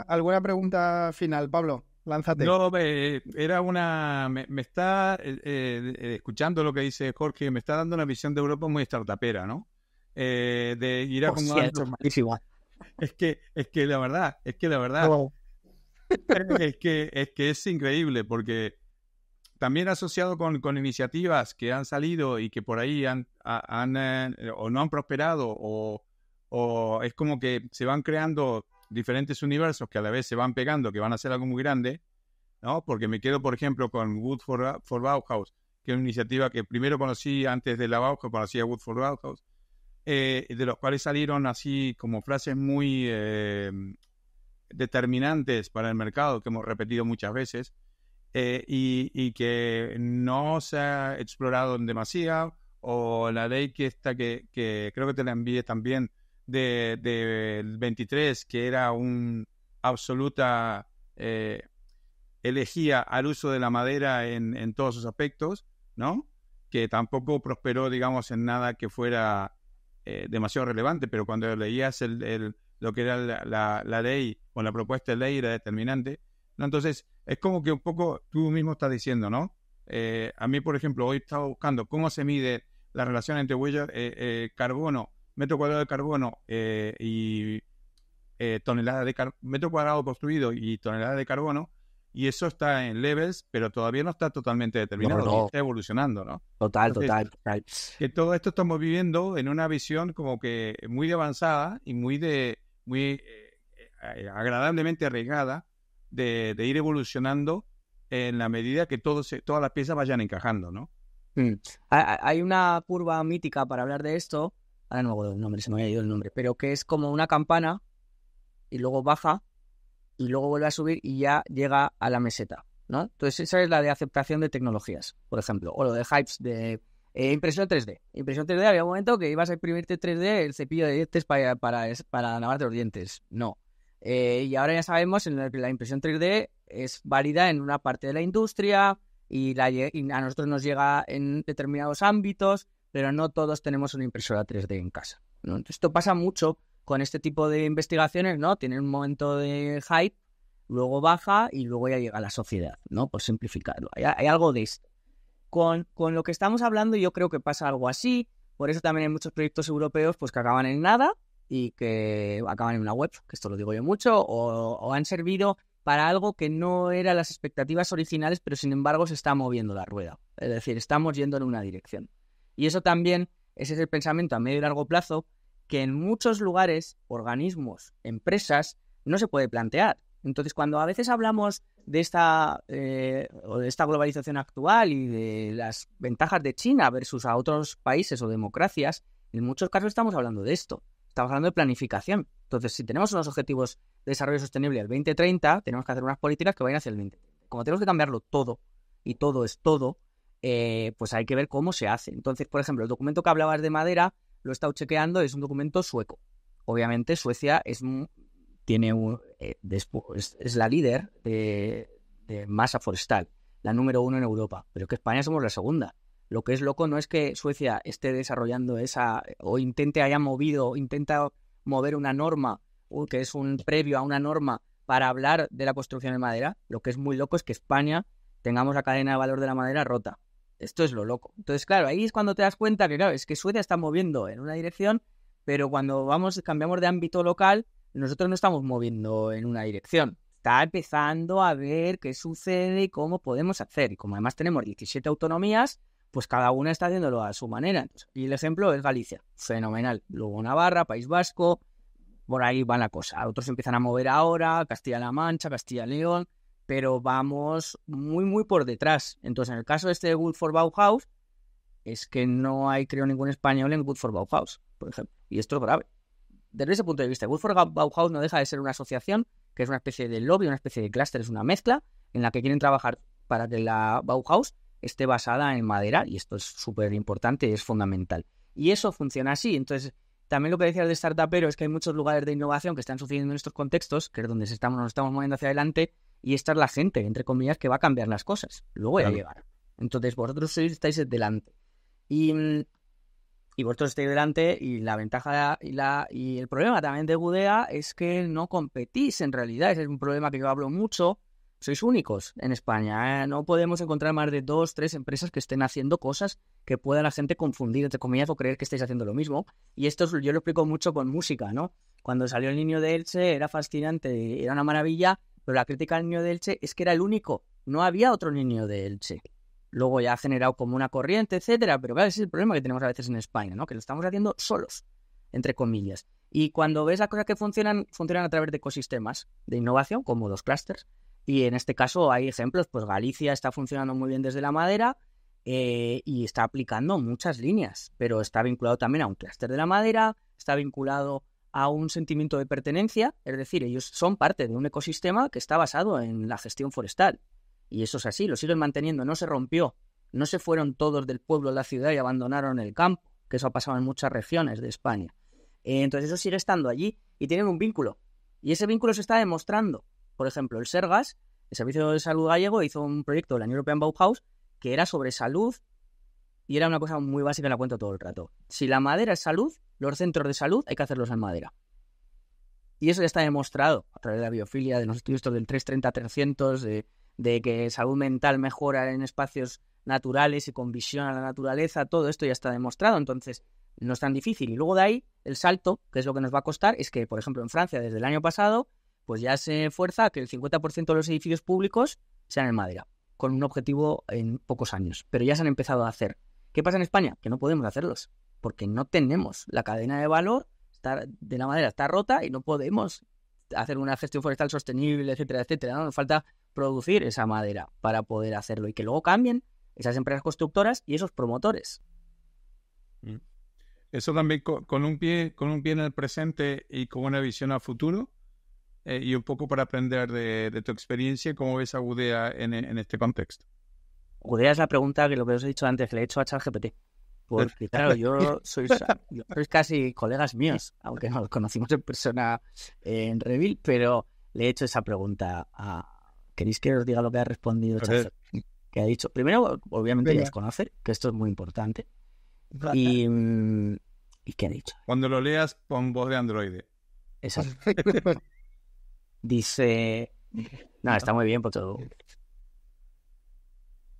¿Alguna pregunta final, Pablo? lánzate. No, era me está escuchando lo que dice Jorge, me está dando una visión de Europa muy startupera, ¿no? De ir acomodando. Eso es malísimo. Es que la verdad, No. es que es increíble, porque también asociado con iniciativas que han salido y que por ahí han o no han prosperado, o es como que se van creando diferentes universos que a la vez se van pegando, que van a ser algo muy grande, ¿no? Porque me quedo, por ejemplo, con Wood for Bauhaus, que es una iniciativa que primero conocí antes de la Bauhaus, conocí a Wood for Bauhaus, de los cuales salieron así como frases muy determinantes para el mercado, que hemos repetido muchas veces, y que no se ha explorado en demasía, o la ley que creo que te la envié también, del 23, que era un absoluta elegía al uso de la madera en todos sus aspectos, ¿no? Que tampoco prosperó, digamos, en nada que fuera demasiado relevante, pero cuando leías lo que era la ley o la propuesta de ley era determinante, ¿no? Entonces, es como que un poco tú mismo estás diciendo, ¿no? A mí, por ejemplo, hoy estaba buscando cómo se mide la relación entre huella, carbono, metro cuadrado de carbono y tonelada de metro cuadrado construido y tonelada de carbono, y eso está en levels, pero todavía no está totalmente determinado, No. y está evolucionando, ¿no? Total. Que todo esto estamos viviendo en una visión como que muy avanzada y muy agradablemente arriesgada de ir evolucionando en la medida que todas las piezas vayan encajando, ¿no? Hay una curva mítica para hablar de esto, ahora no me acuerdo el nombre, se me había ido el nombre, pero que es como una campana y luego baja y luego vuelve a subir y ya llega a la meseta, ¿no? Entonces esa es la de aceptación de tecnologías, por ejemplo, o lo de hypes de impresión 3D. Impresión 3D, había un momento que ibas a imprimirte 3D el cepillo de dientes para lavarte los dientes. No. Y ahora ya sabemos que la impresión 3D es válida en una parte de la industria y a nosotros nos llega en determinados ámbitos, pero no todos tenemos una impresora 3D en casa, ¿no? Entonces, esto pasa mucho con este tipo de investigaciones, ¿no? Tienen un momento de hype, luego baja y luego ya llega a la sociedad, ¿no? Por simplificarlo. Hay algo de esto. Con lo que estamos hablando yo creo que pasa algo así, por eso también hay muchos proyectos europeos pues que acaban en nada y que acaban en una web, que esto lo digo yo mucho, o han servido para algo que no eran las expectativas originales, pero sin embargo se está moviendo la rueda. Es decir, estamos yendo en una dirección. Y eso también, ese es el pensamiento a medio y largo plazo, que en muchos lugares, organismos, empresas, no se puede plantear. Entonces, cuando a veces hablamos de esta globalización actual y de las ventajas de China versus a otros países o democracias, en muchos casos estamos hablando de esto. Estamos hablando de planificación. Entonces, si tenemos unos objetivos de desarrollo sostenible al 2030, tenemos que hacer unas políticas que vayan hacia el 2030. Como tenemos que cambiarlo todo, y todo es todo, pues hay que ver cómo se hace. Entonces, por ejemplo, el documento que hablabas de madera, lo he estado chequeando, es un documento sueco. Obviamente, Suecia es la líder de masa forestal, la número 1 en Europa, pero que España somos la segunda. Lo que es loco no es que Suecia esté desarrollando o intenta mover una norma, que es un previo a una norma para hablar de la construcción de madera. Lo que es muy loco es que España tengamos la cadena de valor de la madera rota. Esto es lo loco. Entonces, claro, ahí es cuando te das cuenta que, claro, es que Suecia está moviendo en una dirección, pero cuando cambiamos de ámbito local, nosotros no estamos moviendo en una dirección. Está empezando a ver qué sucede y cómo podemos hacer. Y como además tenemos 17 autonomías, pues cada una está haciéndolo a su manera. Y el ejemplo es Galicia. Fenomenal. Luego Navarra, País Vasco, por ahí va la cosa. Otros empiezan a mover ahora, Castilla-La Mancha, Castilla-León, pero vamos muy, muy por detrás. Entonces, en el caso de Wood for Bauhaus, es que no hay, creo, ningún español en Wood for Bauhaus, por ejemplo. Y esto es grave. Desde ese punto de vista, Wood for Bauhaus no deja de ser una asociación, que es una especie de lobby, una especie de clúster, es una mezcla en la que quieren trabajar para que la Bauhaus esté basada en madera, y esto es súper importante y es fundamental. Y eso funciona así. Entonces, también lo que decías de startupero es que hay muchos lugares de innovación que están sucediendo en estos contextos, que es donde nos estamos moviendo hacia adelante, y esta es la gente, entre comillas, que va a cambiar las cosas. Luego ya llegar. Entonces, vosotros estáis delante. Y vosotros estáis delante, y la ventaja y el problema también de Gudea es que no competís en realidad. Ese es un problema que yo hablo mucho, sois únicos en España, ¿eh? No podemos encontrar más de 2, 3 empresas que estén haciendo cosas que pueda la gente confundir, entre comillas, o creer que estáis haciendo lo mismo. Y esto yo lo explico mucho con música, ¿no? Cuando salió El Niño de Elche era fascinante, era una maravilla, pero la crítica al Niño de Elche es que era el único, no había otro Niño de Elche. Luego ya ha generado como una corriente, etcétera, pero claro, ese es el problema que tenemos a veces en España, ¿no? Que lo estamos haciendo solos, entre comillas. Y cuando ves las cosas que funcionan a través de ecosistemas de innovación, como los clústeres. Y en este caso hay ejemplos, pues Galicia está funcionando muy bien desde la madera y está aplicando muchas líneas, pero está vinculado también a un clúster de la madera, está vinculado a un sentimiento de pertenencia, es decir, ellos son parte de un ecosistema que está basado en la gestión forestal. Y eso es así, lo siguen manteniendo, no se rompió, no se fueron todos del pueblo a la ciudad y abandonaron el campo, que eso ha pasado en muchas regiones de España. Entonces eso sigue estando allí y tienen un vínculo. Y ese vínculo se está demostrando. Por ejemplo, el Sergas, el Servicio de Salud Gallego, hizo un proyecto de la Unión European Bauhaus que era sobre salud y era una cosa muy básica, la cuento todo el rato. Si la madera es salud, los centros de salud hay que hacerlos en madera. Y eso ya está demostrado a través de la biofilia, de los estudios del 330-300, de que salud mental mejora en espacios naturales y con visión a la naturaleza, todo esto ya está demostrado, entonces no es tan difícil. Y luego de ahí, el salto, que es lo que nos va a costar, es que, por ejemplo, en Francia, desde el año pasado, pues ya se fuerza a que el 50% de los edificios públicos sean en madera, con un objetivo en pocos años. Pero ya se han empezado a hacer. ¿Qué pasa en España? Que no podemos hacerlos, porque no tenemos la cadena de valor de la madera, está rota y no podemos hacer una gestión forestal sostenible, etcétera, etcétera, ¿no? Nos falta producir esa madera para poder hacerlo y que luego cambien esas empresas constructoras y esos promotores. Eso también con un pie en el presente y con una visión a futuro, y un poco para aprender de tu experiencia, ¿cómo ves a Gudea en este contexto? Gudea es la pregunta que lo que os he dicho antes, que le he hecho a ChatGPT. Porque claro, sois casi colegas míos, aunque nos conocimos en persona en Revil, pero le he hecho esa pregunta a... ¿Queréis que os diga lo que ha respondido ChatGPT? Que ha dicho, primero, obviamente, desconocer, que esto es muy importante. ¿Y qué ha dicho? Cuando lo leas, pon voz de androide. Exacto. Dice... No, está muy bien, porque...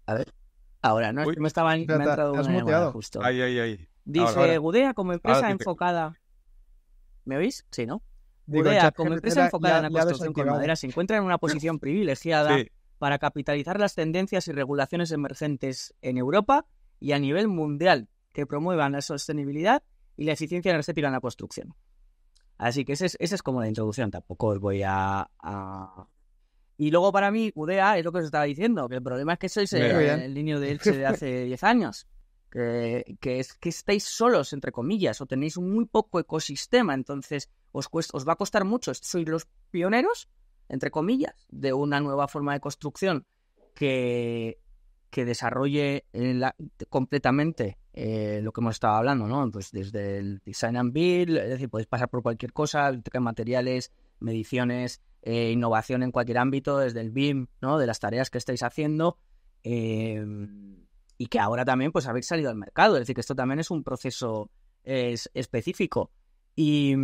A ver... Ahora, no, me ha entrado una llamada justo. Ahí. Dice, ahora. Gudea como empresa enfocada... ¿Me oís? Sí, ¿no? Gudea como empresa enfocada en la construcción con madera se encuentra en una posición privilegiada para capitalizar las tendencias y regulaciones emergentes en Europa y a nivel mundial que promuevan la sostenibilidad y la eficiencia energética en la construcción. Así que esa es como la introducción, tampoco os voy a... Y luego para mí, Gudea, es lo que os estaba diciendo, que el problema es que sois el Niño de Elche de hace 10 años, que es que estáis solos, entre comillas, o tenéis un muy poco ecosistema, entonces os va a costar mucho. Sois los pioneros, entre comillas, de una nueva forma de construcción que desarrolle completamente lo que hemos estado hablando, ¿no? Pues desde el design and build, es decir, podéis pasar por cualquier cosa, materiales, mediciones, innovación en cualquier ámbito, desde el BIM, ¿no? De las tareas que estáis haciendo, y que ahora también pues habéis salido al mercado, es decir, que esto también es un proceso específico y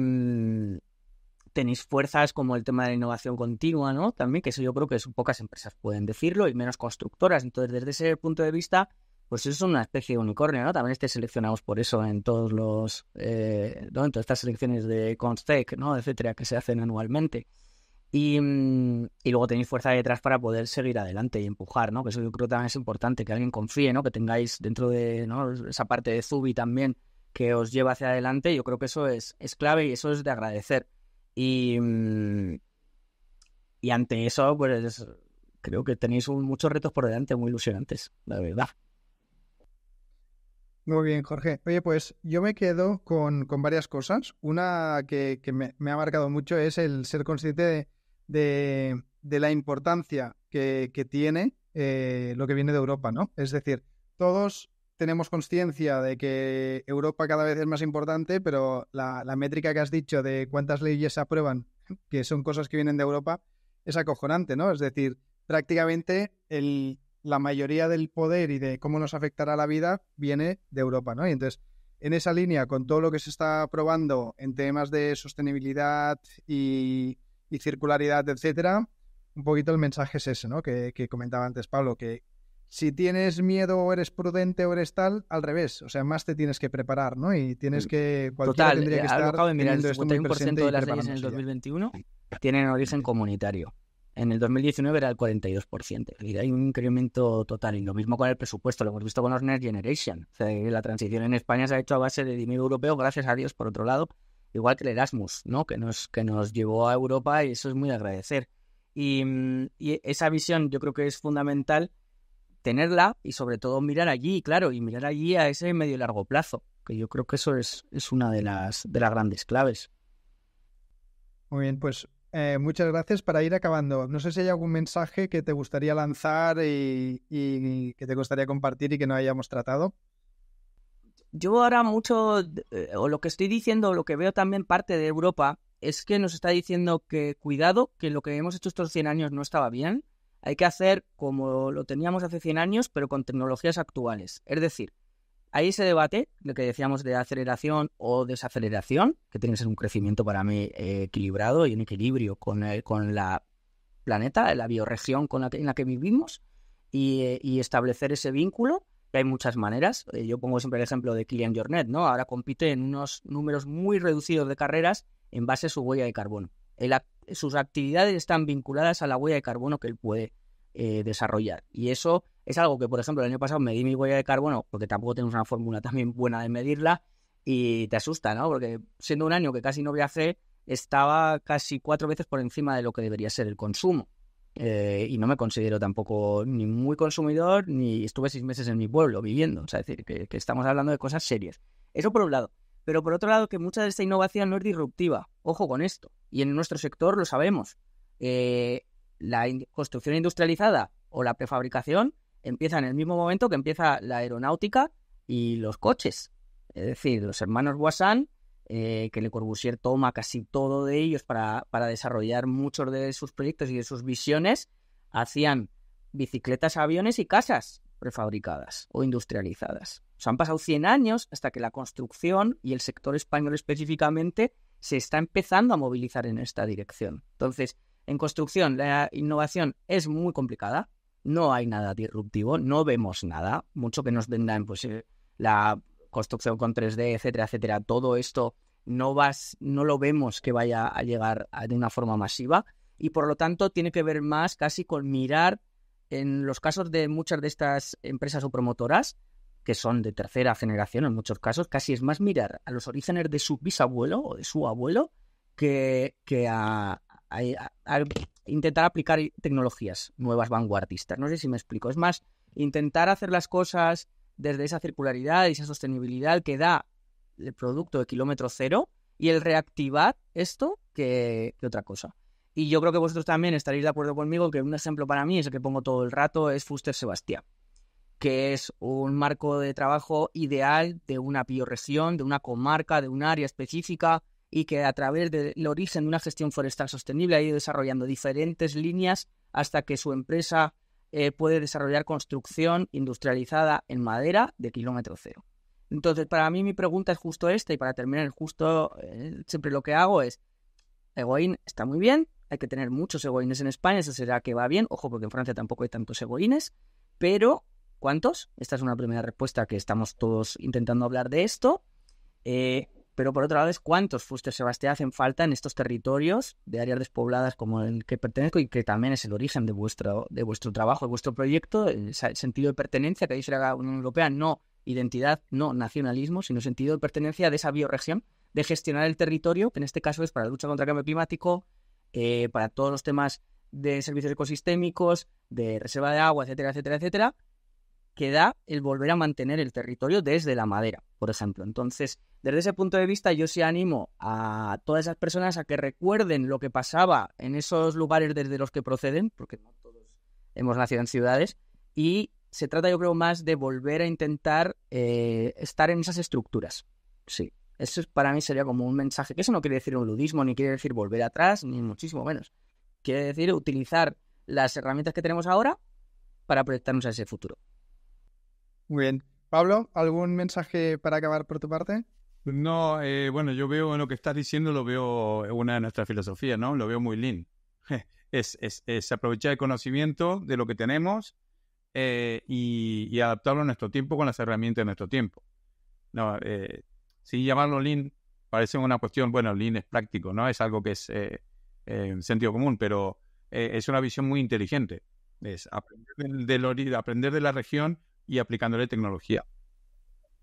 tenéis fuerzas como el tema de la innovación continua, ¿no? También, que eso yo creo que pocas empresas pueden decirlo y menos constructoras, entonces desde ese punto de vista pues eso es una especie de unicornio, ¿no? También estáis seleccionados por eso en todos los en todas estas selecciones de Constec, ¿no? Etcétera, que se hacen anualmente. Y luego tenéis fuerza detrás para poder seguir adelante y empujar, ¿no? Que eso yo creo que también es importante, que alguien confíe, ¿no? Que tengáis dentro de, ¿no? esa parte de Zubi también que os lleva hacia adelante. Yo creo que eso es clave y eso es de agradecer. Y ante eso, pues creo que tenéis muchos retos por delante muy ilusionantes, la verdad. Muy bien, Jorge. Oye, pues yo me quedo con varias cosas. Una que me ha marcado mucho es el ser consciente de la importancia que tiene lo que viene de Europa, ¿no? Es decir, todos tenemos conciencia de que Europa cada vez es más importante, pero la métrica que has dicho de cuántas leyes se aprueban, que son cosas que vienen de Europa, es acojonante, ¿no? Es decir, prácticamente la mayoría del poder y de cómo nos afectará la vida viene de Europa, ¿no? Y entonces, en esa línea, con todo lo que se está aprobando en temas de sostenibilidad y circularidad, etcétera, un poquito el mensaje es ese, ¿no? Que comentaba antes Pablo, que si tienes miedo o eres prudente o eres tal, al revés, o sea, más te tienes que preparar, ¿no? Y tienes que, cualquiera Total, tendría que ahora lo estar acabo de mirar, el teniendo esto muy 51% presente de y las leyes en el preparándose ya. 2021 tienen origen comunitario. En el 2019 era el 42%. Es decir, hay un incremento total. Y lo mismo con el presupuesto, lo hemos visto con los Next Generation. O sea, la transición en España se ha hecho a base de dinero europeo, gracias a Dios, por otro lado, igual que el Erasmus, ¿no? Que nos llevó a Europa, y eso es muy de agradecer. Y esa visión yo creo que es fundamental tenerla, y sobre todo mirar allí, claro, y mirar allí a ese medio y largo plazo, que yo creo que eso es una de las grandes claves. Muy bien, pues muchas gracias. Para ir acabando, no sé si hay algún mensaje que te gustaría lanzar y que te gustaría compartir y que no hayamos tratado. Yo ahora mucho, o lo que estoy diciendo, o lo que veo también parte de Europa, es que nos está diciendo que cuidado, que lo que hemos hecho estos 100 años no estaba bien. Hay que hacer como lo teníamos hace 100 años, pero con tecnologías actuales. Es decir, hay ese debate, lo que decíamos de aceleración o desaceleración, que tiene que ser un crecimiento para mí equilibrado y en equilibrio con la planeta, la bioregión en la que vivimos, y establecer ese vínculo, que hay muchas maneras. Yo pongo siempre el ejemplo de Kilian Jornet, ¿no? Ahora compite en unos números muy reducidos de carreras en base a su huella de carbono. Sus actividades están vinculadas a la huella de carbono que él puede desarrollar. Y eso es algo que, por ejemplo, el año pasado medí mi huella de carbono, porque tampoco tenemos una fórmula también buena de medirla, y te asusta, ¿no? Porque siendo un año que casi no viajé, estaba casi 4 veces por encima de lo que debería ser el consumo. Y no me considero tampoco ni muy consumidor, ni estuve 6 meses en mi pueblo viviendo. O sea, es decir, que estamos hablando de cosas serias. Eso por un lado. Pero por otro lado, que mucha de esta innovación no es disruptiva. Ojo con esto. Y en nuestro sector lo sabemos. La construcción industrializada o la prefabricación empieza en el mismo momento que empieza la aeronáutica y los coches. Es decir, los hermanos Voisin, que Le Corbusier toma casi todo de ellos para desarrollar muchos de sus proyectos y de sus visiones, hacían bicicletas, aviones y casas prefabricadas o industrializadas. O sea, han pasado 100 años hasta que la construcción y el sector español específicamente se está empezando a movilizar en esta dirección. Entonces, en construcción, la innovación es muy complicada, no hay nada disruptivo, no vemos nada, mucho que nos vendan pues la construcción con 3D, etcétera, etcétera. Todo esto no lo vemos que vaya a llegar de una forma masiva, y por lo tanto tiene que ver más casi con mirar, en los casos de muchas de estas empresas o promotoras, que son de tercera generación en muchos casos, casi es más mirar a los orígenes de su bisabuelo o de su abuelo que a intentar aplicar tecnologías nuevas vanguardistas. No sé si me explico. Es más intentar hacer las cosas desde esa circularidad y esa sostenibilidad que da el producto de kilómetro cero, y el reactivar esto que otra cosa. Y yo creo que vosotros también estaréis de acuerdo conmigo que un ejemplo para mí, es el que pongo todo el rato, es Fuster Sebastià, que es un marco de trabajo ideal de una bioregión, de una comarca, de un área específica, y que a través del origen de una gestión forestal sostenible ha ido desarrollando diferentes líneas hasta que su empresa puede desarrollar construcción industrializada en madera de kilómetro cero. Entonces, para mí mi pregunta es justo esta, y para terminar, siempre lo que hago es: Egoin está muy bien, hay que tener muchos egoines en España, eso será que va bien, ojo, porque en Francia tampoco hay tantos egoines, pero ¿cuántos? Esta es una primera respuesta, que estamos todos intentando hablar de esto. Pero por otro lado es cuántos Fuster Sebastià hacen falta en estos territorios de áreas despobladas como el que pertenezco, y que también es el origen de vuestro trabajo, de vuestro proyecto, el sentido de pertenencia que dice la Unión Europea, no identidad, no nacionalismo, sino sentido de pertenencia de esa bioregión, de gestionar el territorio, que en este caso es para la lucha contra el cambio climático, para todos los temas de servicios ecosistémicos, de reserva de agua, etcétera, etcétera, etcétera, que da el volver a mantener el territorio desde la madera, por ejemplo. Entonces, desde ese punto de vista, yo sí animo a todas esas personas a que recuerden lo que pasaba en esos lugares desde los que proceden, porque no todos hemos nacido en ciudades, y se trata, yo creo, más de volver a intentar estar en esas estructuras. Sí, eso para mí sería como un mensaje, que eso no quiere decir un ludismo, ni quiere decir volver atrás, ni muchísimo menos. Quiere decir utilizar las herramientas que tenemos ahora para proyectarnos a ese futuro. Muy bien. Pablo, ¿algún mensaje para acabar por tu parte? No, bueno, yo veo en lo que estás diciendo, lo veo una de nuestras filosofías, ¿no? Lo veo muy lean. es aprovechar el conocimiento de lo que tenemos y adaptarlo a nuestro tiempo con las herramientas de nuestro tiempo. No, sin llamarlo Lean parece una cuestión, bueno, Lean es práctico, ¿no? Es algo que es sentido común, pero es una visión muy inteligente. Es aprender de la región y aplicándole tecnología.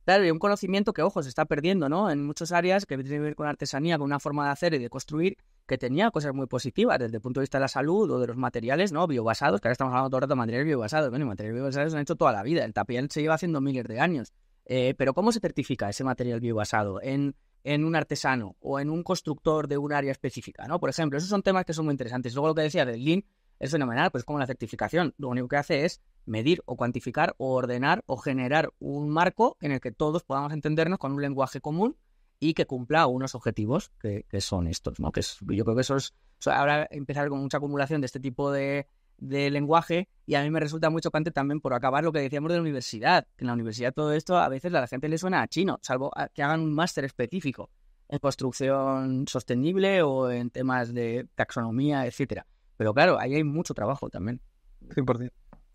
Claro, y un conocimiento que, ojo, se está perdiendo, ¿no? En muchas áreas que tiene que ver con artesanía, con una forma de hacer y de construir, que tenía cosas muy positivas desde el punto de vista de la salud o de los materiales, ¿no? Biobasados, que ahora estamos hablando todo el rato de materiales biobasados. Bueno, y materiales biobasados se han hecho toda la vida. El tapial se lleva haciendo miles de años. Pero ¿cómo se certifica ese material biobasado en un artesano o en un constructor de un área específica, ¿no? Por ejemplo, esos son temas que son muy interesantes. Luego lo que decía del Lean es fenomenal, pues como la certificación. Lo único que hace es medir o cuantificar o ordenar o generar un marco en el que todos podamos entendernos con un lenguaje común y que cumpla unos objetivos que son estos, ¿no? Yo creo que eso es... O sea, ahora empezar con mucha acumulación de este tipo de lenguaje y a mí me resulta muy chocante también por acabar lo que decíamos de la universidad. Que en la universidad todo esto a veces a la gente le suena a chino, salvo que hagan un máster específico en construcción sostenible o en temas de taxonomía, etcétera. Pero claro, ahí hay mucho trabajo también. 100%.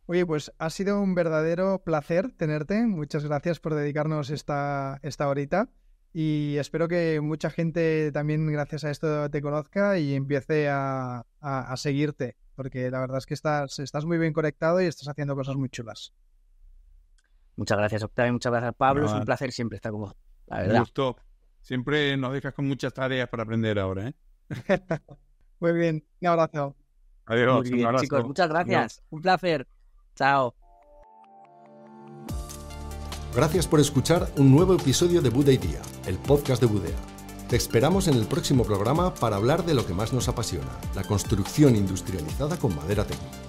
Oye, pues ha sido un verdadero placer tenerte. Muchas gracias por dedicarnos esta horita. Y espero que mucha gente también, gracias a esto, te conozca y empiece a seguirte. Porque la verdad es que estás muy bien conectado y estás haciendo cosas muy chulas. Muchas gracias, Octavio. Muchas gracias, Pablo. Es un placer siempre estar con vos. La verdad. Me gustó. Siempre nos dejas con muchas tareas para aprender ahora, ¿eh? Muy bien. Un abrazo. Adiós. Muy bien, un abrazo. chicos. Muchas gracias. Adiós. Un placer. Chao. Gracias por escuchar un nuevo episodio de Buda Idea, el podcast de Budea. Te esperamos en el próximo programa para hablar de lo que más nos apasiona, la construcción industrializada con madera técnica.